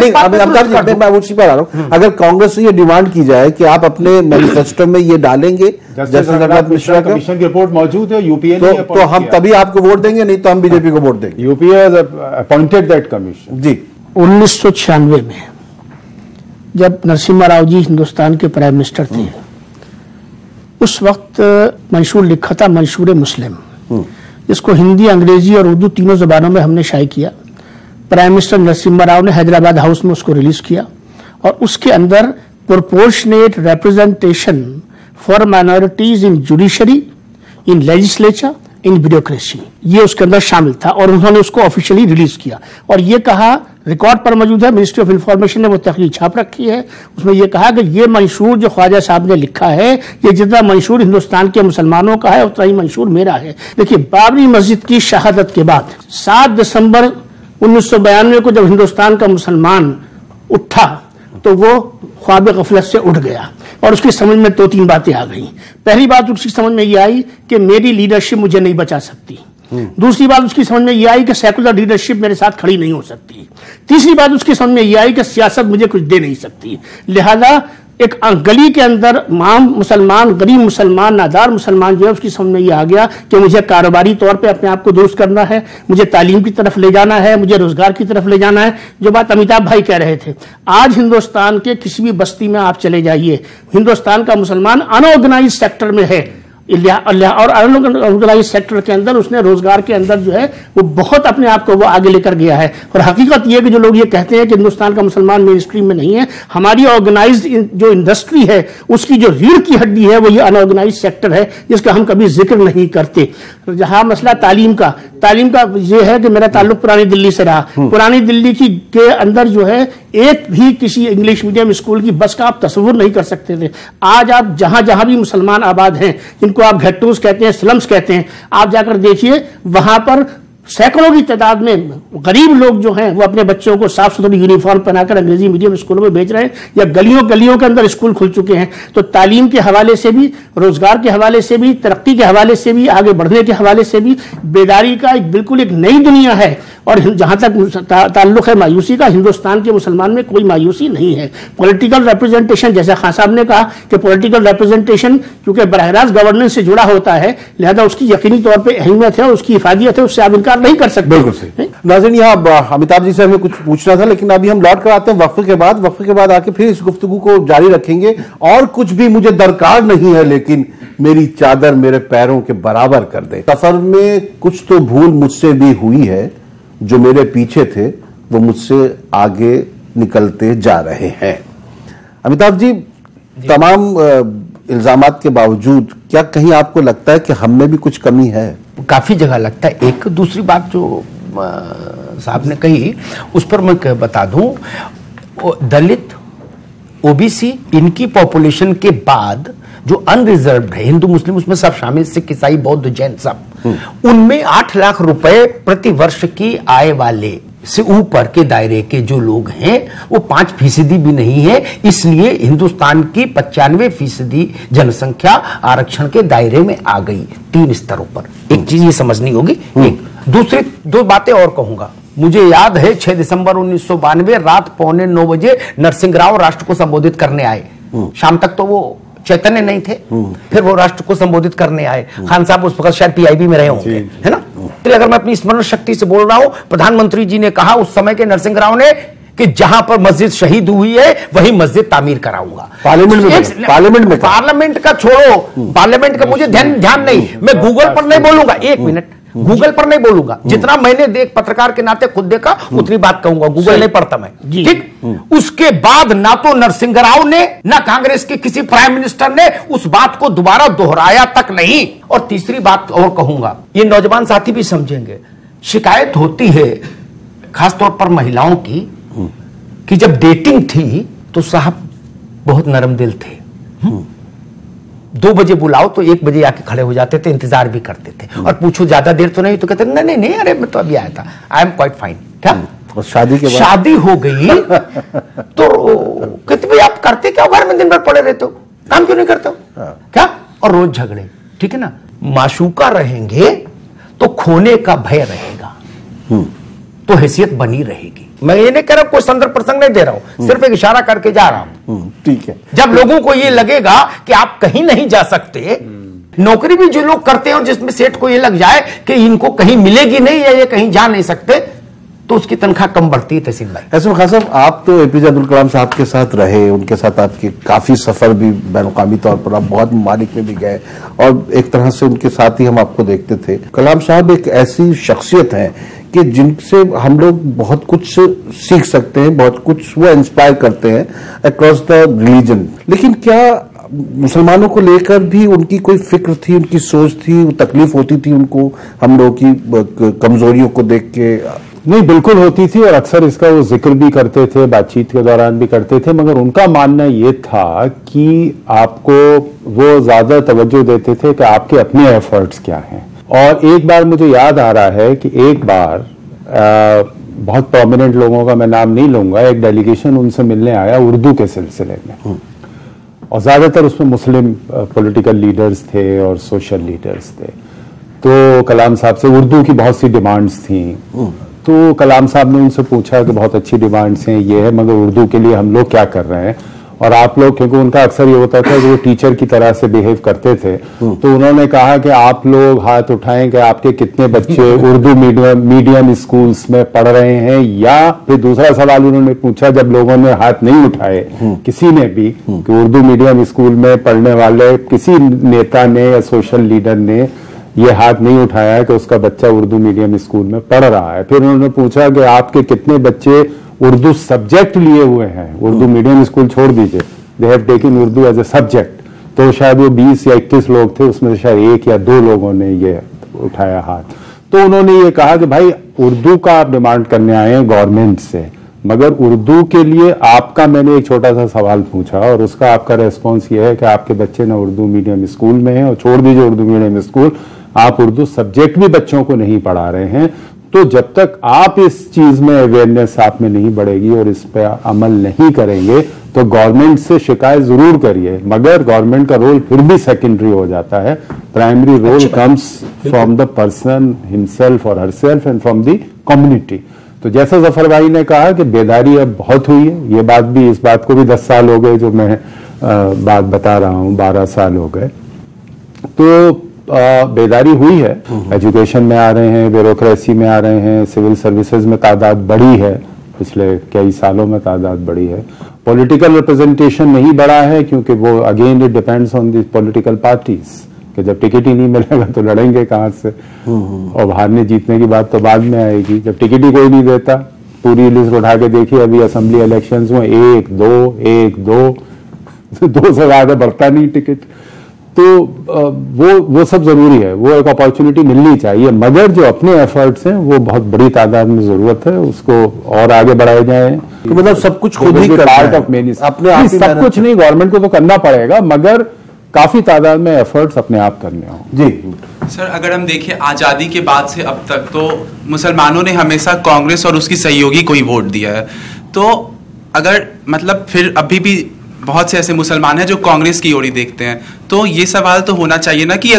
मैं उसी पर आ रहा हूं, अगर कांग्रेस से ये डिमांड की जाए कि आप अपने मैनिफेस्टो में ये डालेंगे, जस्टिस रघुनाथ मिश्रा कमीशन की रिपोर्ट मौजूद है, यूपीए ने तो हम तभी आपको वोट देंगे, नहीं तो हम बीजेपी को वोट देंगे। UPA has appointed that commission. जी, 1996 में जब नरसिम्हा राव जी हिंदुस्तान के प्राइम मिनिस्टर थे, उस वक्त मंशूर लिखा था, मंशूर मुस्लिम, जिसको हिंदी, अंग्रेजी और उर्दू तीनों जबानों में हमने शाये किया। प्राइम मिनिस्टर नरसिम्हा राव ने हैदराबाद हाउस में उसको रिलीज किया और उसके अंदर proportionate representation for minorities in judiciary, in legislature, in bureaucracy, ये उसके अंदर शामिल था और उन्होंने उसको ऑफिशियली रिलीज किया और ये कहा, रिकॉर्ड पर मौजूद है, मिनिस्ट्री ऑफ इंफॉर्मेशन ने वो तहरीर छाप रखी है, उसमें ये कहा कि ये मंशूर जो ख्वाजा साहब ने लिखा है, ये जितना मंशूर हिंदुस्तान के मुसलमानों का है उतना ही मंशूर मेरा है। देखिए, बाबरी मस्जिद की शहादत के बाद 7 दिसंबर 1992 को जब हिंदुस्तान का मुसलमान उठा तो वो ख्वाब गफलत से उठ गया और उसकी समझ में 2-3 बातें आ गई। पहली बात उसकी समझ में ये आई कि मेरी लीडरशिप मुझे नहीं बचा सकती। दूसरी बात उसकी समझ में ये आई कि सेकुलर लीडरशिप मेरे साथ खड़ी नहीं हो सकती। तीसरी बात उसकी समझ में ये आई कि सियासत मुझे कुछ दे नहीं सकती। लिहाजा एक गली के अंदर आम मुसलमान, गरीब मुसलमान, नादार मुसलमान जो है उसकी समझ में ये आ गया कि मुझे कारोबारी तौर पे अपने आप को दुरुस्त करना है, मुझे तालीम की तरफ ले जाना है, मुझे रोजगार की तरफ ले जाना है। जो बात अमिताभ भाई कह रहे थे, आज हिंदुस्तान के किसी भी बस्ती में आप चले जाइए, हिंदुस्तान का मुसलमान अनऑर्गेनाइज सेक्टर में है और अनऑर्गेनाइज सेक्टर के अंदर उसने रोजगार के अंदर जो है वो बहुत अपने आप को वो आगे लेकर गया है। और हकीकत ये कि जो लोग ये कहते हैं कि हिंदुस्तान का मुसलमान मेन स्ट्रीम में नहीं है, हमारी ऑर्गेनाइज्ड जो इंडस्ट्री है उसकी जो रीढ़ की हड्डी है वो ये अनऑर्गेनाइज सेक्टर है जिसका हम कभी जिक्र नहीं करते। जहां मसला तालीम का ये है कि मेरा ताल्लुक पुरानी दिल्ली से रहा। पुरानी दिल्ली के अंदर जो है एक भी किसी इंग्लिश मीडियम स्कूल की बस का आप तस्वुर नहीं कर सकते थे। आज आप जहां जहां भी मुसलमान आबाद हैं, जिनको आप घेट्टूस कहते हैं, स्लम्स कहते हैं, आप जाकर देखिए वहां पर सैकड़ों की तादाद में गरीब लोग जो हैं वो अपने बच्चों को साफ सुथरी यूनिफॉर्म पहनाकर अंग्रेजी मीडियम स्कूलों में भेज रहे हैं या गलियों गलियों के अंदर स्कूल खुल चुके हैं। तो तालीम के हवाले से भी, रोजगार के हवाले से भी, तरक्की के हवाले से भी, आगे बढ़ने के हवाले से भी बेदारी का बिल्कुल एक नई दुनिया है। और जहां तक ताल्लुक है मायूसी का, हिंदुस्तान के मुसलमान में कोई मायूसी नहीं है। पॉलिटिकल रिप्रेजेंटेशन, जैसा खान साहब ने कहा कि पॉलिटिकल रिप्रेजेंटेशन क्योंकि बरह रास्त गवर्नेंस से जुड़ा होता है, लिहाजा उसकी यकीनी तौर पर अहमियत है, उसकी इफादियत है, उससे आप इनकार नहीं कर सकते। बिल्कुल सही। नाज़रीन, यहाँ अमिताभ जी से हमें कुछ पूछना था, लेकिन अभी हम लौट कर आते हैं वक्फे के बाद आके फिर इस गुफ्तगू को जारी रखेंगे। और कुछ भी मुझे दरकार नहीं है, लेकिन मेरी चादर मेरे पैरों के बराबर कर दे। सफर में कुछ तो भूल मुझसे भी हुई है, जो मेरे पीछे थे वो मुझसे आगे निकलते जा रहे हैं। अमिताभ जी, तमाम इल्जामात के बावजूद क्या कहीं आपको लगता है कि हम में भी कुछ कमी है? काफी जगह लगता है। एक दूसरी बात जो साहब ने कही उस पर मैं बता दूं, दलित, ओबीसी, इनकी पॉपुलेशन के बाद जो अनरिजर्व्ड है, हिंदू मुस्लिम उसमें सब शामिल, सिख ईसाई बौद्ध जैन सब, उनमें 8 लाख रुपए प्रति वर्ष की आय वाले से ऊपर के दायरे के जो लोग हैं वो 5% भी नहीं है। इसलिए हिंदुस्तान की 95% जनसंख्या आरक्षण के दायरे में आ गई 3 स्तरों पर। एक चीज ये समझनी होगी। एक दूसरी 2 बातें और कहूंगा। मुझे याद है 6 दिसंबर 1992 रात 8:45 बजे नरसिंह राव राष्ट्र को संबोधित करने आए। शाम तक तो वो चैतन्य नहीं थे, फिर वो राष्ट्र को संबोधित करने आए। खान साहब उस वक्त शायद पीआईबी में रहे होंगे, है ना। तो अगर मैं अपनी स्मरण शक्ति से बोल रहा हूं, प्रधानमंत्री जी ने कहा उस समय के नरसिंह राव ने कि जहां पर मस्जिद शहीद हुई है वही मस्जिद तामीर कराऊंगा। पार्लियामेंट का छोड़ो, पार्लियामेंट का मुझे ध्यान नहीं, मैं गूगल पर नहीं बोलूंगा। 1 मिनट, गूगल पर नहीं बोलूंगा। जितना मैंने पत्रकार के नाते खुद देखा उतनी बात कहूंगा, गूगल नहीं पढ़ता मैं, ठीक। उसके बाद ना तो नरसिंह राव ने ना कांग्रेस के किसी प्राइम मिनिस्टर ने उस बात को दोबारा दोहराया तक नहीं। और तीसरी बात और कहूंगा, ये नौजवान साथी भी समझेंगे, शिकायत होती है खासतौर पर महिलाओं की कि जब डेटिंग थी तो साहब बहुत नरम दिल थे। 2 बजे बुलाओ तो 1 बजे आके खड़े हो जाते थे, इंतजार भी करते थे। और पूछो ज्यादा देर तो नहीं, तो कहते नहीं नहीं, अरे मैं तो अभी आया था, आई एम क्वाइट फाइन। क्या? और शादी के बाद शादी हो गई तो कहते भाई आप करते क्या घर में, दिन भर पड़े रहते हो, काम क्यों नहीं करते हो? क्या? और रोज झगड़े, ठीक है ना। माशूका रहेंगे तो खोने का भय रहेगा, तो हैसियत बनी रहेगी। मैं ये नहीं कह रहा, कोई संदर्भ प्रसंग नहीं दे रहा हूं, सिर्फ एक इशारा करके जा रहा हूं। ठीक है। जब लोगों को ये लगेगा कि आप कहीं नहीं जा सकते, नौकरी भी जो लोग करते हैं और जिसमें सेठ को ये लग जाए कि इनको कहीं मिलेगी नहीं या ये कहीं जा नहीं सकते, तो उसकी तनख्वाह कम बढ़ती है। तहसील भाई, ऐसे में खान साहब, आप तो एपीजे अब्दुल कलाम साहब के साथ रहे, उनके साथ आपके काफी सफर भी बैनुकामी तौर पर, आप बहुत ममालिक में भी गए और एक तरह से उनके साथ ही हम आपको देखते थे। कलाम साहब एक ऐसी शख्सियत हैं कि जिनसे हम लोग बहुत कुछ सीख सकते हैं, बहुत कुछ वो इंस्पायर करते हैं अक्रॉस द रिलीजन। लेकिन क्या मुसलमानों को लेकर भी उनकी कोई फिक्र थी, उनकी सोच थी, वो तकलीफ होती थी उनको हम लोगों की कमजोरियों को देख के? नहीं, बिल्कुल होती थी और अक्सर इसका वो जिक्र भी करते थे, बातचीत के दौरान भी करते थे, मगर उनका मानना ये था कि आपको वो ज्यादा तवज्जो देते थे कि आपके अपने एफर्ट्स क्या हैं। और एक बार मुझे याद आ रहा है कि एक बार बहुत प्रोमिनेंट लोगों का मैं नाम नहीं लूंगा, एक डेलीगेशन उनसे मिलने आया उर्दू के सिलसिले में, और ज्यादातर उसमें मुस्लिम पॉलिटिकल लीडर्स थे और सोशल लीडर्स थे। तो कलाम साहब से उर्दू की बहुत सी डिमांड्स थी, तो कलाम साहब ने उनसे पूछा कि बहुत अच्छी डिमांड्स हैं, ये है, मगर उर्दू के लिए हम लोग क्या कर रहे हैं, और आप लोग, क्योंकि उनका अक्सर ये होता था कि वो टीचर की तरह से बिहेव करते थे, तो उन्होंने कहा कि आप लोग हाथ उठाएं कि आपके कितने बच्चे उर्दू मीडियम स्कूल्स में पढ़ रहे हैं। या फिर दूसरा सवाल उन्होंने पूछा, जब लोगों ने हाथ नहीं उठाए किसी ने भी, कि उर्दू मीडियम स्कूल में पढ़ने वाले किसी नेता ने या सोशल लीडर ने ये हाथ नहीं उठाया कि उसका बच्चा उर्दू मीडियम स्कूल में पढ़ रहा है। फिर उन्होंने पूछा कि आपके कितने बच्चे उर्दू सब्जेक्ट लिए हुए हैं, उर्दू मीडियम स्कूल छोड़ दीजिए, they have taken Urdu as a subject. तो शायद वो 20 या 21 लोग थे, उसमें से शायद 1 या 2 लोगों ने ये उठाया हाथ। तो उन्होंने ये कहा कि भाई उर्दू का आप डिमांड करने आए हैं गवर्नमेंट से, मगर उर्दू के लिए आपका, मैंने एक छोटा सा सवाल पूछा और उसका आपका रेस्पॉन्स ये है कि आपके बच्चे ना उर्दू मीडियम स्कूल में हैं, और छोड़ दीजिए उर्दू मीडियम स्कूल, आप उर्दू सब्जेक्ट भी बच्चों को नहीं पढ़ा रहे हैं। तो जब तक आप इस चीज में अवेयरनेस आप में नहीं बढ़ेगी और इस पर अमल नहीं करेंगे, तो गवर्नमेंट से शिकायत जरूर करिए, मगर गवर्नमेंट का रोल फिर भी सेकेंडरी हो जाता है। Primary role comes from the person himself और herself and from the community. तो जैसा जफर भाई ने कहा कि बेदारी अब बहुत हुई है, ये बात भी, इस बात को भी 10 साल हो गए जो मैं बात बता रहा हूं, 12 साल हो गए। तो बेदारी हुई है, एजुकेशन में आ रहे हैं, ब्यूरोक्रेसी में आ रहे हैं, सिविल सर्विसेज में तादाद बढ़ी है, पिछले कई सालों में तादाद बढ़ी है। पॉलिटिकल रिप्रेजेंटेशन नहीं बढ़ा है, क्योंकि वो again it depends on the political parties, कि जब टिकट ही नहीं मिलेगा तो लड़ेंगे कहां से, और हारने जीतने की बात तो बाद में आएगी। जब टिकट ही कोई नहीं देता, पूरी लिस्ट उठा के देखिए, अभी असेंबली इलेक्शंस में 1 2 से ज्यादा बढ़ता नहीं टिकट। तो वो सब जरूरी है, वो एक अपॉर्चुनिटी मिलनी चाहिए, मगर जो अपने एफर्ट्स हैं वो बहुत बड़ी तादाद में जरूरत है, उसको और आगे बढ़ाए जाए। तो मतलब सब कुछ खुद ही पार्ट ऑफ मेनी, अपने आप सब कुछ नहीं, गवर्नमेंट को तो करना पड़ेगा, मगर काफी तादाद में एफर्ट्स अपने आप करने हों। जी सर, अगर हम देखें आज़ादी के बाद से अब तक, तो मुसलमानों ने हमेशा कांग्रेस और उसकी सहयोगी को ही वोट दिया है। तो अगर मतलब फिर अभी भी बहुत से ऐसे मुसलमान हैं जो कांग्रेस की ओर ही देखते हैं, तो ये सवाल तो होना चाहिए ना कि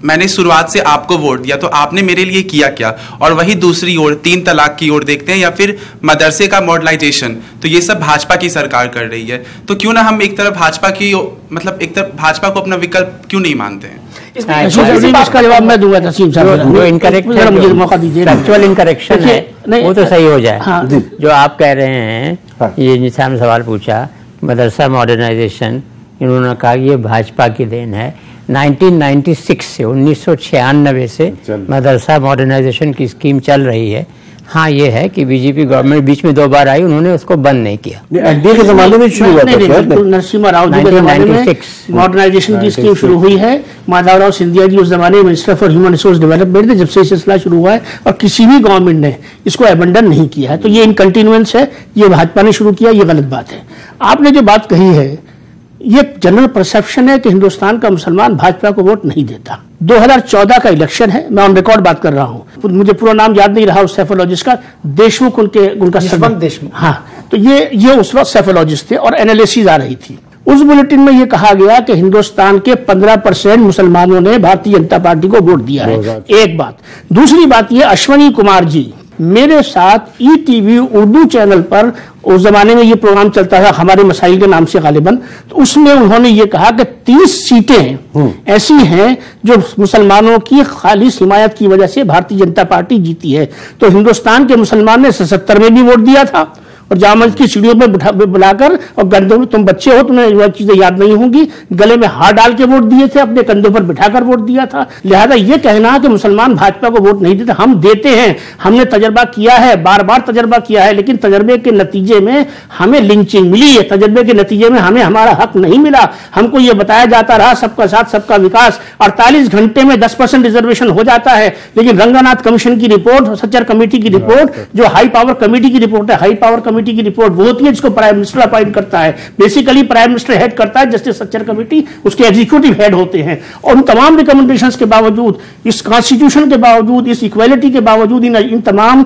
मैंने शुरुआत से आपको वोट दिया तो आपने मेरे लिए किया क्या। और वही दूसरी ओर 3 तलाक की ओर देखते हैं, या फिर मदरसे का मॉडर्नाइजेशन, तो ये सब भाजपा की सरकार कर रही है। तो क्यों ना हम एक तरफ भाजपा की, मतलब एक तरफ भाजपा को अपना विकल्प क्यों नहीं मानते हैं? इसका जवाब मैं दूंगा तसीम साहब। जो इनकरेक्ट है, मुझे मौका दीजिए, फैक्चुअल इनकरेक्शन है वो तो सही हो जाए। हाँ। जो आप कह रहे हैं, ये जिससे हमने सवाल पूछा मदरसा मॉडर्नाइजेशन, इन्होंने कहा ये भाजपा की देन है। 1996 से 1996 से मदरसा मॉडर्नाइजेशन की स्कीम चल रही है। हाँ, ये है कि बीजेपी गवर्नमेंट बीच में 2 बार आई, उन्होंने उसको बंद नहीं किया। एनडीए के जमाने में शुरू हुआ था, नरसिम्हा राव जी के जमाने में मॉडर्नाइजेशन की स्कीम शुरू हुई है। माधवराव सिंधिया जी उस जमाने में minister for human resource development थे, जब से सिलसिला शुरू हुआ है, और किसी भी गवर्नमेंट ने इसको अबंडन नहीं किया है। तो ये इन कंटिन्यूएंस है, ये भाजपा ने शुरू किया, ये गलत बात है। आपने जो बात कही है, ये जनरल परसेप्शन है कि हिंदुस्तान का मुसलमान भाजपा को वोट नहीं देता। 2014 का इलेक्शन है, मैं ऑन रिकॉर्ड बात कर रहा हूं, मुझे पूरा नाम याद नहीं रहा उस सेफोलॉजिस्ट का, देशमुख उनका देशमुख, हाँ। तो ये उस वक्त सेफोलॉजिस्ट थे और एनालिसिस आ रही थी। उस बुलेटिन में यह कहा गया कि हिंदुस्तान के 15% मुसलमानों ने भारतीय जनता पार्टी को वोट दिया है। एक बात। दूसरी बात यह, अश्वनी कुमार जी मेरे साथ ईटीवी उर्दू चैनल पर, उस जमाने में ये प्रोग्राम चलता था हमारे मसाइल के नाम से गालिबन, तो उसमें उन्होंने ये कहा कि 30 सीटें ऐसी हैं जो मुसलमानों की खालिस हिमायत की वजह से भारतीय जनता पार्टी जीती है। तो हिंदुस्तान के मुसलमान ने 77 में भी वोट दिया था और जामा मस्जिद की सीढ़ियों पर बुलाकर और कंधों में, तुम बच्चे हो, तुम्हें वह चीजें याद नहीं होंगी, गले में हाथ डाल के वोट दिए थे, अपने कंधों पर बिठाकर वोट दिया था। लिहाजा ये कहना कि मुसलमान भाजपा को वोट नहीं देते, हम देते हैं, हमने तजर्बा किया है, बार बार तजर्बा किया है, लेकिन तजर्बे के नतीजे में हमें लिंचिंग मिली है, तजर्बे के नतीजे में हमें हमारा हक नहीं मिला। हमको यह बताया जाता रहा सबका साथ सबका विकास, 48 घंटे में 10% रिजर्वेशन हो जाता है, लेकिन रंगानाथ कमीशन की रिपोर्ट, सच्चर कमेटी की रिपोर्ट, जो हाई पावर कमेटी की रिपोर्ट है, हाई पावर कमेटी की रिपोर्ट वो होती है जिसको प्राइम मिनिस्टर अपॉइंट करता है। बेसिकली प्राइम मिनिस्टर हेड करता है, जस्टिस सच्चर कमेटी उसके एग्जीक्यूटिव हेड होते हैं। और उन तमाम रिकमेंडेशंस के बावजूद, इस कॉन्स्टिट्यूशन के बावजूद, इस इक्वालिटी के बावजूद, इन तमाम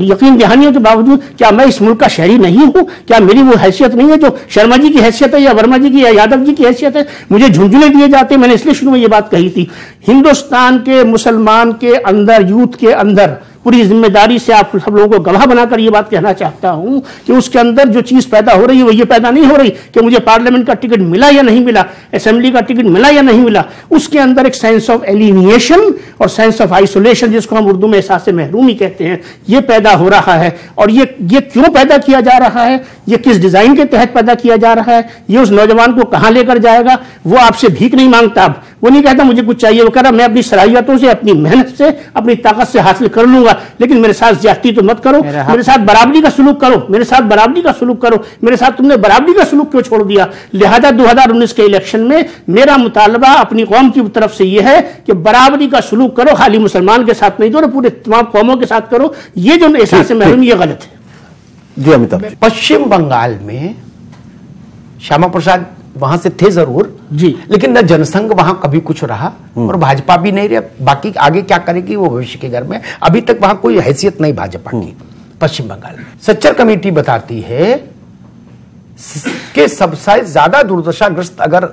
यकीन दहानियों के बावजूद, क्या मैं इस मुल्क का शहरी नहीं हूं? क्या मेरी वो हैसियत नहीं है जो शर्मा जी की हैसियत है, या वर्मा जी की, या यादव जी की हैसियत है? मुझे झुंझुने दिए जाते हैं। मैंने इसलिए शुरू में ये बात कही थी, हिंदुस्तान के मुसलमान के अंदर, यूथ के अंदर पूरी जिम्मेदारी से आप सब लोगों को गवाह बनाकर ये बात कहना चाहता हूं कि उसके अंदर जो चीज पैदा हो रही है वो ये पैदा नहीं हो रही कि मुझे पार्लियामेंट का टिकट मिला या नहीं मिला, असेंबली का टिकट मिला या नहीं मिला। उसके अंदर एक सेंस ऑफ एलिनिएशन और सेंस ऑफ आइसोलेशन, जिसको हम उर्दू में एहसास महरूमी कहते हैं, ये पैदा हो रहा है। और ये क्यों पैदा किया जा रहा है, ये किस डिजाइन के तहत पैदा किया जा रहा है, ये उस नौजवान को कहां लेकर जाएगा? वो आपसे भीख नहीं मांगता, अब वो नहीं कहता मुझे कुछ चाहिए, वो कह रहा मैं अपनी सलाहियतों से, अपनी मेहनत से, अपनी ताकत से हासिल कर लूंगा, लेकिन मेरे साथ ज्यादती तो मत करो, मेरे साथ बराबरी का सलूक करो, मेरे साथ बराबरी का सलूक करो, मेरे साथ तुमने बराबरी का सलूक क्यों छोड़ दिया? लिहाजा 2019 के इलेक्शन में मेरा मुतालबा अपनी कौम की तरफ से यह है कि बराबरी का सलूक करो, खाली मुसलमान के साथ नहीं करो, पूरे तमाम कौमों के साथ करो। ये जो एहसास महरूमी, ये गलत है। जी अमिताभ, पश्चिम बंगाल में श्यामा प्रसाद वहां से थे जरूर जी, लेकिन न जनसंघ वहां कभी कुछ रहा और भाजपा भी नहीं रहा। बाकी आगे क्या करेगी वो भविष्य के घर में, अभी तक वहां कोई हैसियत नहीं भाजपा की पश्चिम बंगाल में। सच्चर कमेटी बताती है कि सबसे ज्यादा दुर्दशाग्रस्त अगर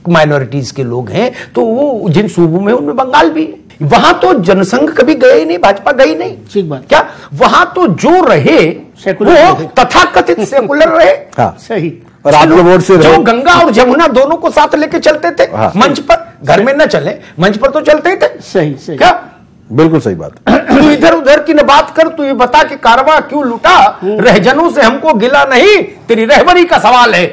माइनॉरिटीज के लोग हैं तो वो जिन सूबों में, उनमें बंगाल भी है। वहां तो जनसंघ कभी गए ही नहीं, भाजपा गई नहीं। ठीक बात। क्या वहां तो जो रहे वो तथाकथित सेकुलर रहे। हाँ, सही। और आपके वोट से जो गंगा और जमुना दोनों को साथ लेके चलते थे। हाँ। मंच पर, घर में न चले, मंच पर तो चलते ही थे। सही सही। क्या बिल्कुल सही बात। तू इधर उधर की न बात कर, तू ये बता कि कारवां क्यों लूटा, रहजनों से हमको गिला नहीं, तेरी रहबरी का सवाल है।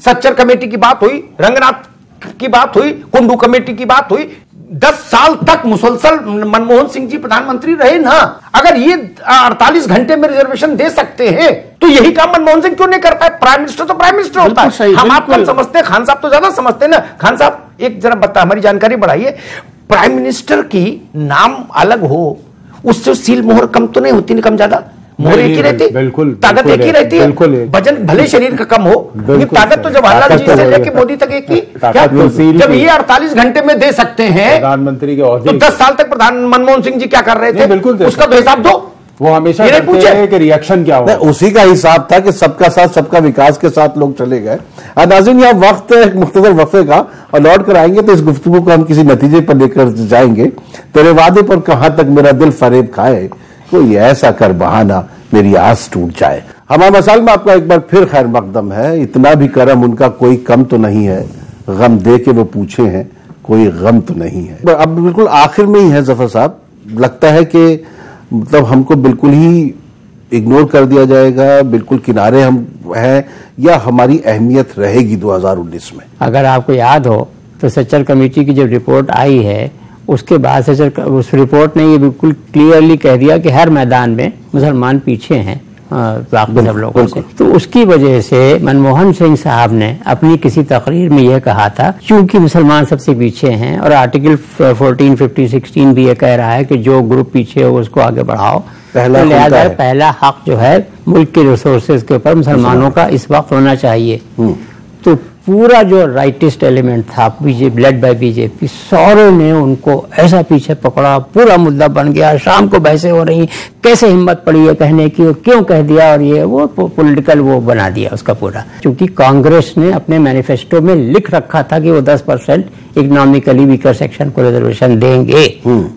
सच्चर कमेटी की बात हुई, रंगनाथ की बात हुई, कुंडू कमेटी की बात हुई। 10 साल तक मुसलसल मनमोहन सिंह जी प्रधानमंत्री रहे ना। अगर ये 48 घंटे में रिजर्वेशन दे सकते हैं तो यही काम मनमोहन सिंह क्यों नहीं कर पाए? प्राइम मिनिस्टर तो प्राइम मिनिस्टर होता है। हम आप कम समझते हैं, खान साहब तो ज्यादा समझते हैं ना। खान साहब एक जरा बता, हमारी जानकारी बढ़ाइए। प्राइम मिनिस्टर की नाम अलग हो, उससे सील मोहर कम तो नहीं होती, नहीं कम ज्यादा मोहर एक ही रहती, बिल्कुल ताकत एक ही रहती है, वजन भले शरीर का कम हो, ताकत तो जवाहरलाल जी से लेके मोदी तक एक ही। जब ये 48 घंटे में दे सकते हैं प्रधानमंत्री के तो 10 साल तक प्रधान मनमोहन सिंह जी क्या कर रहे थे? बिल्कुल उसका तो हिसाब दो। वो हमेशा कहते हैं कि रिएक्शन क्या हुआ। उसी का हिसाब था कि सबका साथ सबका विकास के साथ लोग चले गए। नाज़रीन, यह वक्त है एक मुख्तसर वक्फे का और लौट कर आएंगे तो इस गुफ्तगू को हम किसी नतीजे पर लेकर जाएंगे। तेरे वादे पर कहां तक मेरा दिल फरेब खाए, कोई ऐसा कर बहाना मेरी आस टूट जाए। हमारे मसाल में आपका एक बार फिर खैर मकदम है। इतना भी करम उनका कोई कम तो नहीं है, गम दे के वो पूछे हैं कोई गम तो नहीं है। अब बिल्कुल आखिर में ही है जफर साहब, लगता है कि मतलब हमको बिल्कुल ही इग्नोर कर दिया जाएगा, बिल्कुल किनारे हम हैं, या हमारी अहमियत रहेगी 2019 में? अगर आपको याद हो तो सच्चर कमेटी की जब रिपोर्ट आई है उसके बाद उस रिपोर्ट ने ये बिल्कुल क्लियरली कह दिया कि हर मैदान में मुसलमान पीछे हैं बाकी सब लोगों से। तो उसकी वजह से मनमोहन सिंह साहब ने अपनी किसी तकरीर में यह कहा था, क्योंकि मुसलमान सबसे पीछे हैं और आर्टिकल 14, 50, 16 भी ये कह रहा है कि जो ग्रुप पीछे हो उसको आगे बढ़ाओ। पहला तो लिहाजा पहला हक जो है मुल्क के रिसोर्सेज के ऊपर मुसलमानों का इस वक्त होना चाहिए। तो पूरा जो राइटिस्ट एलिमेंट था बीजेपी, लेड बाय बीजेपी, सारों ने उनको ऐसा पीछे पकड़ा, पूरा मुद्दा बन गया। शाम को बहसें हो रही, कैसे हिम्मत पड़ी है कहने की, क्यों कह दिया, और ये वो पॉलिटिकल वो बना दिया उसका पूरा। क्योंकि कांग्रेस ने अपने मैनिफेस्टो में लिख रखा था कि वो 10% इकोनॉमिकली वीकर सेक्शन को रिजर्वेशन देंगे,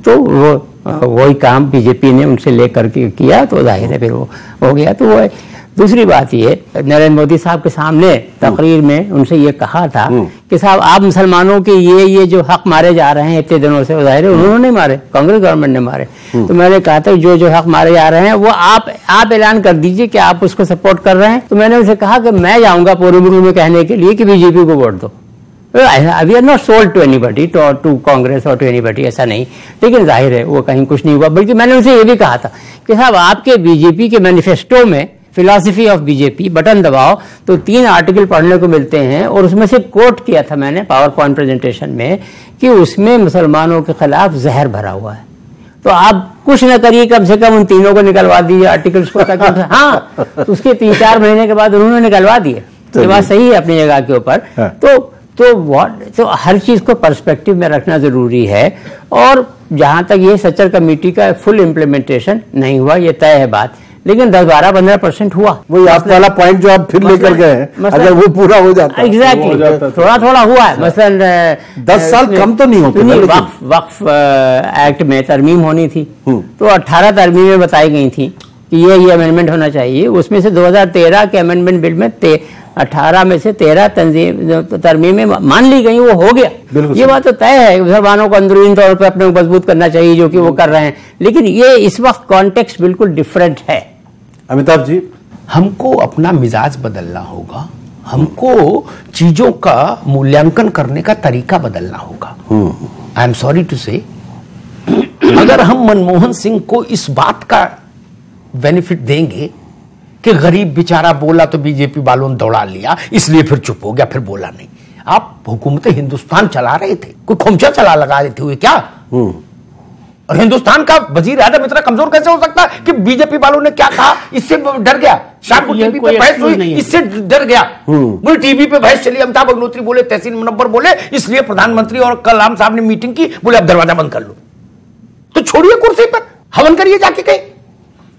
तो वो वही काम बीजेपी ने उनसे लेकर के किया, तो जाहिर है फिर वो हो गया। तो वो दूसरी बात ये, नरेंद्र मोदी साहब के सामने तकरीर में उनसे ये कहा था कि साहब आप मुसलमानों के ये जो हक मारे जा रहे हैं इतने दिनों से, जाहिर है उन्होंने नहीं मारे, कांग्रेस गवर्नमेंट ने मारे। तो मैंने कहा था जो हक मारे जा रहे हैं वो आप ऐलान कर दीजिए कि आप उसको सपोर्ट कर रहे हैं। तो मैंने उनसे कहा कि मैं जाऊंगा पूर्व में कहने के लिए कि बीजेपी को वोट दो। We are not sold to anybody, to Congress और टू एनीबडी, ऐसा नहीं। लेकिन जाहिर है वो कहीं कुछ नहीं हुआ। बल्कि मैंने उनसे ये भी कहा था कि साहब आपके बीजेपी के मैनिफेस्टो में फिलॉसफी ऑफ बीजेपी बटन दबाओ तो 3 आर्टिकल पढ़ने को मिलते हैं, और उसमें से कोट किया था मैंने पावर पॉइंट प्रेजेंटेशन में कि उसमें मुसलमानों के खिलाफ जहर भरा हुआ है। तो आप कुछ न करिए, कम से कम उन तीनों को निकलवा दीजिए आर्टिकल्स को, ताकि हाँ, तो उसके 3-4 महीने के बाद उन्होंने निकलवा दिए। ये बात सही है अपनी जगह के ऊपर। तो हर चीज को पर्सपेक्टिव में रखना जरूरी है। और जहां तक ये सच्चर कमेटी का फुल इम्प्लीमेंटेशन नहीं हुआ, ये तय है बात, लेकिन 10-12-15% हुआ। वही आप वाला पॉइंट जो आप फिर लेकर गए हैं, अगर वो पूरा हो जाता, एग्जैक्टली थोड़ा हुआ है। मसलन 10 साल कम तो नहीं होते। वक्फ एक्ट में तरमीम होनी थी, तो 18 तरमीमें बताई गई थी कि ये अमेंडमेंट होना चाहिए। उसमें से 2013 के अमेंडमेंट बिल में 18 में से 13 तरमीमें मान ली गई, वो हो गया। ये बात तो तय है, मुसलमानों को अंदरूनी तौर पर अपने को मजबूत करना चाहिए, जो कि वो कर रहे हैं। लेकिन ये इस वक्त कॉन्टेक्स्ट बिल्कुल डिफरेंट है। अमिताभ जी, हमको अपना मिजाज बदलना होगा, हमको चीजों का मूल्यांकन करने का तरीका बदलना होगा। आई एम सॉरी टू से, अगर हम मनमोहन सिंह को इस बात का बेनिफिट देंगे कि गरीब बेचारा बोला तो बीजेपी वालों ने दौड़ा लिया इसलिए फिर चुप हो गया, फिर बोला नहीं। आप हुकूमत हिंदुस्तान चला रहे थे, कोई खोमचा चला लगा रहे थे हुए क्या? और हिंदुस्तान का वजीर आजम इतना कमजोर कैसे हो सकता है कि बीजेपी वालों ने क्या कहा इससे डर गया? शाम को टीवी पे बहस हुई, इससे डर गया। पूरी टीवी पे बहस चली, अमिताभ अग्निहोत्री बोले, तहसीन मुनव्वर बोले, इसलिए प्रधानमंत्री और कलाम साहब ने मीटिंग की, बोले अब दरवाजा बंद कर लो। तो छोड़िए कुर्सी पर, हवन करिए जाके कहीं।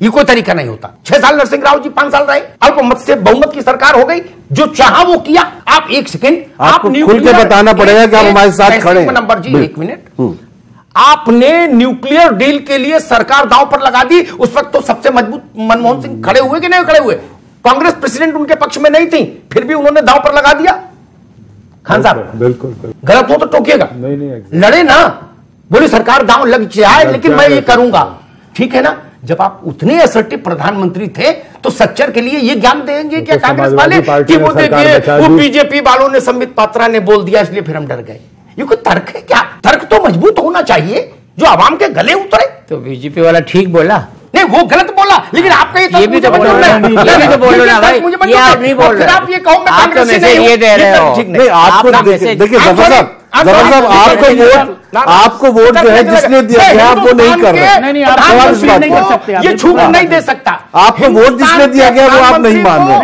ये कोई तरीका नहीं होता। 6 साल नरसिंह राव जी 5 साल रहे, अल्पमत से बहुमत की सरकार हो गई, जो चाहा वो किया। आप एक सेकेंड, आप खुल के बताना पड़ेगा कि आप हमारे साथ खड़े हैं। नंबर जी 1 मिनट, आपने न्यूक्लियर डील के लिए सरकार दांव पर लगा दी। उस वक्त तो सबसे मजबूत मनमोहन सिंह खड़े हुए कि नहीं खड़े हुए? कांग्रेस प्रेसिडेंट उनके पक्ष में नहीं थी, फिर भी उन्होंने दांव पर लगा दिया। खान साहब बिल्कुल गलत हो तो टोकिएगा। लड़े ना, बोले सरकार दांव लग जाए लेकिन मैं ये करूंगा, ठीक है ना? जब आप उतने असर्टिव प्रधानमंत्री थे तो सच्चर के लिए ये ज्ञान देंगे क्या कांग्रेस वाले कि वो देखिए वो बीजेपी वालों ने संबित पात्रा ने बोल दिया इसलिए फिर हम डर गए? ये कोई तर्क है क्या? तर्क तो मजबूत होना चाहिए जो आवाम के गले उतरे। तो बीजेपी वाला ठीक बोला नहीं, वो गलत बोला, लेकिन आपका ये भी तो बोलो ना, ये भी तो बोलो ना भाई, ये आप नहीं बोल रहे। आप ये कहो मैं आप तो मैसेज ये दे रहे हो। नहीं, आपको देखिए जफर साहब, आपको वोट जो है जिसने दिया गया आप वो नहीं कर रहे। ये छूट नहीं दे सकता। आपको वोट जिसने दिया गया वो आप नहीं मान रहे।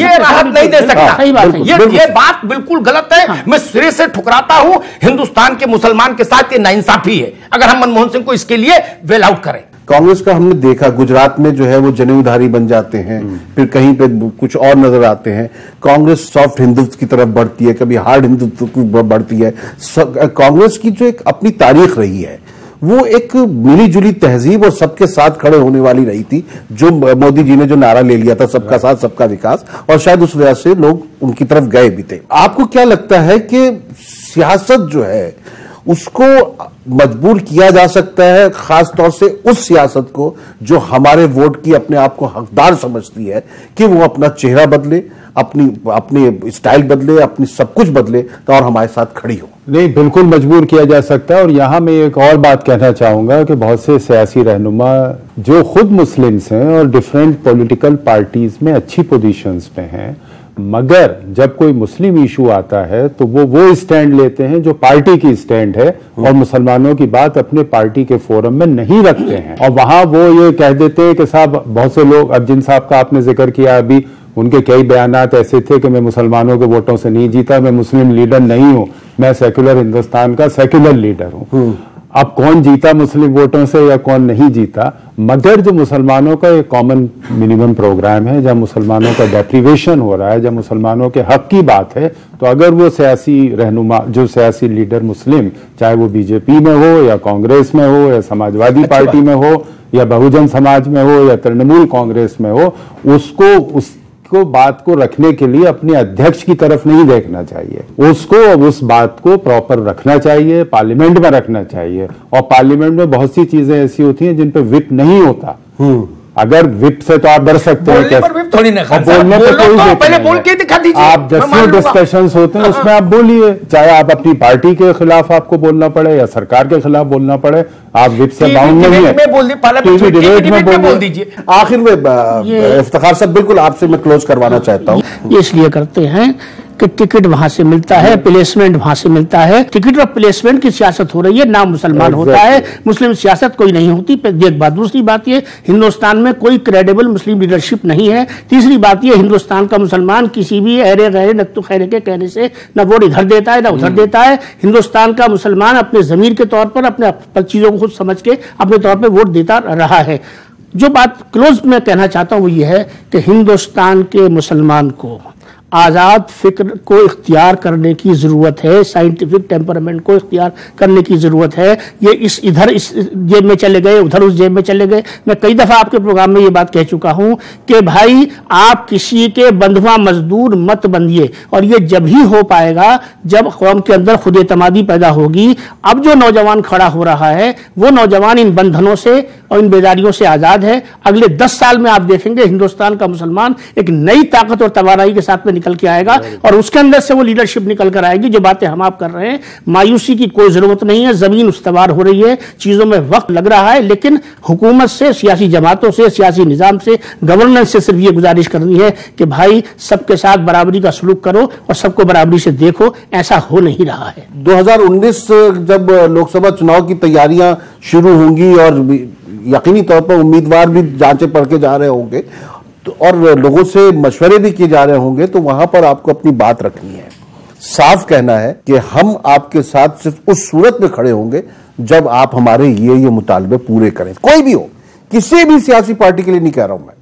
ये राहत नहीं दे सकता। ये बात बिल्कुल गलत है। मैं सिरे से ठुकराता हूं, हिंदुस्तान के मुसलमान के साथ ये नाइंसाफी है अगर हम मनमोहन सिंह को इसके लिए वेल आउट करें। कांग्रेस का हमने देखा गुजरात में जो है वो जनेऊधारी बन जाते हैं, फिर कहीं पे कुछ और नजर आते हैं। कांग्रेस सॉफ्ट हिंदुत्व की तरफ बढ़ती है, कभी हार्ड हिंदुत्व की बढ़ती है। कांग्रेस की जो एक अपनी तारीख रही है वो एक मिली जुली तहजीब और सबके साथ खड़े होने वाली रही थी, जो मोदी जी ने जो नारा ले लिया था सबका साथ सबका विकास, और शायद उस वजह से लोग उनकी तरफ गए भी थे। आपको क्या लगता है कि सियासत जो है उसको मजबूर किया जा सकता है, खास तौर से उस सियासत को जो हमारे वोट की अपने आप को हकदार समझती है, कि वो अपना चेहरा बदले, अपनी स्टाइल बदले, अपनी सब कुछ बदले तो और हमारे साथ खड़ी हो? नहीं, बिल्कुल मजबूर किया जा सकता है। और यहां मैं एक और बात कहना चाहूंगा कि बहुत से सियासी रहनुमा जो खुद मुस्लिम्स हैं और डिफरेंट पॉलिटिकल पार्टीज में अच्छी पोजीशंस पे हैं, मगर जब कोई मुस्लिम इशू आता है तो वो स्टैंड लेते हैं जो पार्टी की स्टैंड है, और मुसलमानों की बात अपने पार्टी के फोरम में नहीं रखते हैं। और वहां वो ये कह देते हैं कि साहब, बहुत से लोग, अब जिन साहब का आपने जिक्र किया अभी, उनके कई बयानात ऐसे थे कि मैं मुसलमानों के वोटों से नहीं जीता, मैं मुस्लिम लीडर नहीं हूं, मैं सेक्युलर हिंदुस्तान का सेक्युलर लीडर हूं। अब कौन जीता मुस्लिम वोटों से या कौन नहीं जीता, मगर जो मुसलमानों का एक कॉमन मिनिमम प्रोग्राम है, जब मुसलमानों का डेप्रीवेशन हो रहा है, जब मुसलमानों के हक की बात है, तो अगर वो सियासी रहनुमा, जो सियासी लीडर मुस्लिम, चाहे वो बीजेपी में हो या कांग्रेस में हो या समाजवादी पार्टी में हो या बहुजन समाज में हो या तृणमूल कांग्रेस में हो, उसको बात को रखने के लिए अपने अध्यक्ष की तरफ नहीं देखना चाहिए, उसको उस बात को प्रॉपर रखना चाहिए, पार्लियामेंट में रखना चाहिए। और पार्लियामेंट में बहुत सी चीजें ऐसी होती हैं जिन पे विप नहीं होता। अगर विप से तो आप डर सकते हैं, थोड़ी ना बोलने पे कोई विप पहले नहीं बोल है। के दिखा दीजिए, आप जैसे डिस्कशंस होते हैं उसमें आप बोलिए, चाहे आप अपनी पार्टी के खिलाफ आपको बोलना पड़े या सरकार के खिलाफ बोलना पड़े, आप विप से बाउंड नहीं है। डिबेट में बोल दीजिए। आखिर में इफ्तिखार साहब, बिल्कुल आपसे मैं क्लोज करवाना चाहता हूँ। ये इसलिए करते हैं कि टिकट वहां से मिलता है, प्लेसमेंट वहां से मिलता है। टिकट और प्लेसमेंट की सियासत हो रही है, नाम मुसलमान होता है, मुस्लिम सियासत कोई नहीं होती। एक बात। दूसरी बात ये, हिंदुस्तान में कोई क्रेडिबल मुस्लिम लीडरशिप नहीं है। तीसरी बात ये, हिंदुस्तान का मुसलमान किसी भी अहरे गहरे नत्तु खैरे के कहने से न वोट इधर देता है न उधर देता है। हिंदुस्तान का मुसलमान अपने जमीर के तौर पर, अपने चीजों को खुद समझ के अपने तौर पर वोट देता रहा है। जो बात क्लोज में कहना चाहता हूं वो ये है कि हिंदुस्तान के मुसलमान को आज़ाद फिक्र को इख्तियार करने की ज़रूरत है, साइंटिफिक टेम्परामेंट को इख्तियार करने की ज़रूरत है। ये इधर इस जेब में चले गए, उधर उस जेब में चले गए। मैं कई दफ़ा आपके प्रोग्राम में ये बात कह चुका हूं कि भाई आप किसी के बंधुआ मजदूर मत बनिए, और ये जब ही हो पाएगा जब कौम के अंदर खुद एतमादी पैदा होगी। अब जो नौजवान खड़ा हो रहा है वो नौजवान इन बंधनों से और इन बेदारियों से आज़ाद है। अगले 10 साल में आप देखेंगे हिंदुस्तान का मुसलमान एक नई ताकत और तवानाई के साथ में निकल के आएगा, और उसके अंदर से वो लीडरशिप निकल कर आएगी। जो बातें हम आप कर रहे हैं, मायूसी की कोई जरूरत नहीं है। जमीन उस्तवार हो रही है, चीजों में वक्त लग रहा है, लेकिन हुकूमत से, सियासी जमातों से, सियासी निजाम से, गवर्नेंस से सिर्फ ये गुजारिश करनी है कि भाई सबके साथ बराबरी का सलूक करो और सबको बराबरी से देखो। ऐसा हो नहीं रहा है। 2019 जब लोकसभा चुनाव की तैयारियां शुरू होंगी और यकीनी तौर पर उम्मीदवार भी जांचें पढ़ के जा रहे होंगे और लोगों से मशवरे भी किए जा रहे होंगे, तो वहां पर आपको अपनी बात रखनी है। साफ कहना है कि हम आपके साथ सिर्फ उस सूरत में खड़े होंगे जब आप हमारे ये मुतालबे पूरे करें। कोई भी हो, किसी भी सियासी पार्टी के लिए नहीं कह रहा हूं मैं,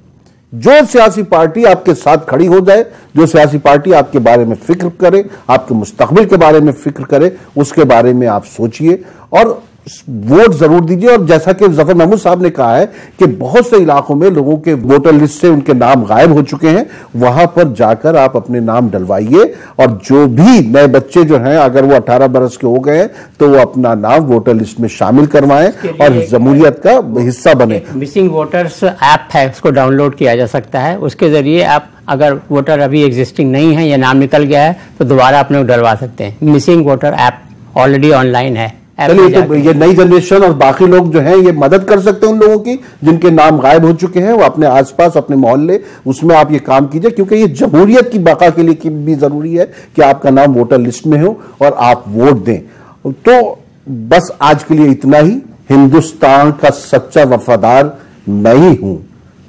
जो सियासी पार्टी आपके साथ खड़ी हो जाए, जो सियासी पार्टी आपके बारे में फिक्र करे, आपके मुस्तकबिल के बारे में फिक्र करे, उसके बारे में आप सोचिए और वोट जरूर दीजिए। और जैसा कि जफर महमूद साहब ने कहा है कि बहुत से इलाकों में लोगों के वोटर लिस्ट से उनके नाम गायब हो चुके हैं, वहां पर जाकर आप अपने नाम डलवाइए। और जो भी नए बच्चे जो हैं, अगर वो 18 बरस के हो गए हैं, तो वो अपना नाम वोटर लिस्ट में शामिल करवाएं और जमहूरियत का हिस्सा बने। मिसिंग वोटर्स ऐप है, उसको डाउनलोड किया जा सकता है। उसके जरिए आप अगर वोटर अभी एग्जिस्टिंग नहीं है या नाम निकल गया है तो दोबारा अपने डलवा सकते हैं। Missing voter app already online है। चलिए, तो ये नई जनरेशन और बाकी लोग जो हैं ये मदद कर सकते हैं उन लोगों की जिनके नाम गायब हो चुके हैं। वो अपने आसपास, अपने मोहल्ले, उसमें आप ये काम कीजिए, क्योंकि ये जमहूरियत की बका के लिए भी जरूरी है कि आपका नाम वोटर लिस्ट में हो और आप वोट दें। तो बस आज के लिए इतना ही। हिंदुस्तान का सच्चा वफादार मैं ही हूं,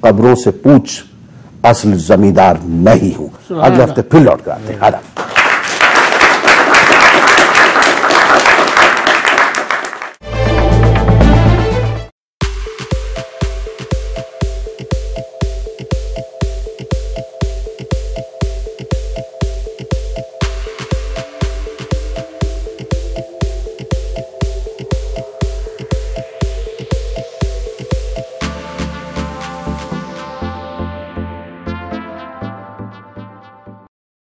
कब्रों से पूछ, असल जमींदार मैं ही हूं। अगले हफ्ते फिर लौट कर आते हैं।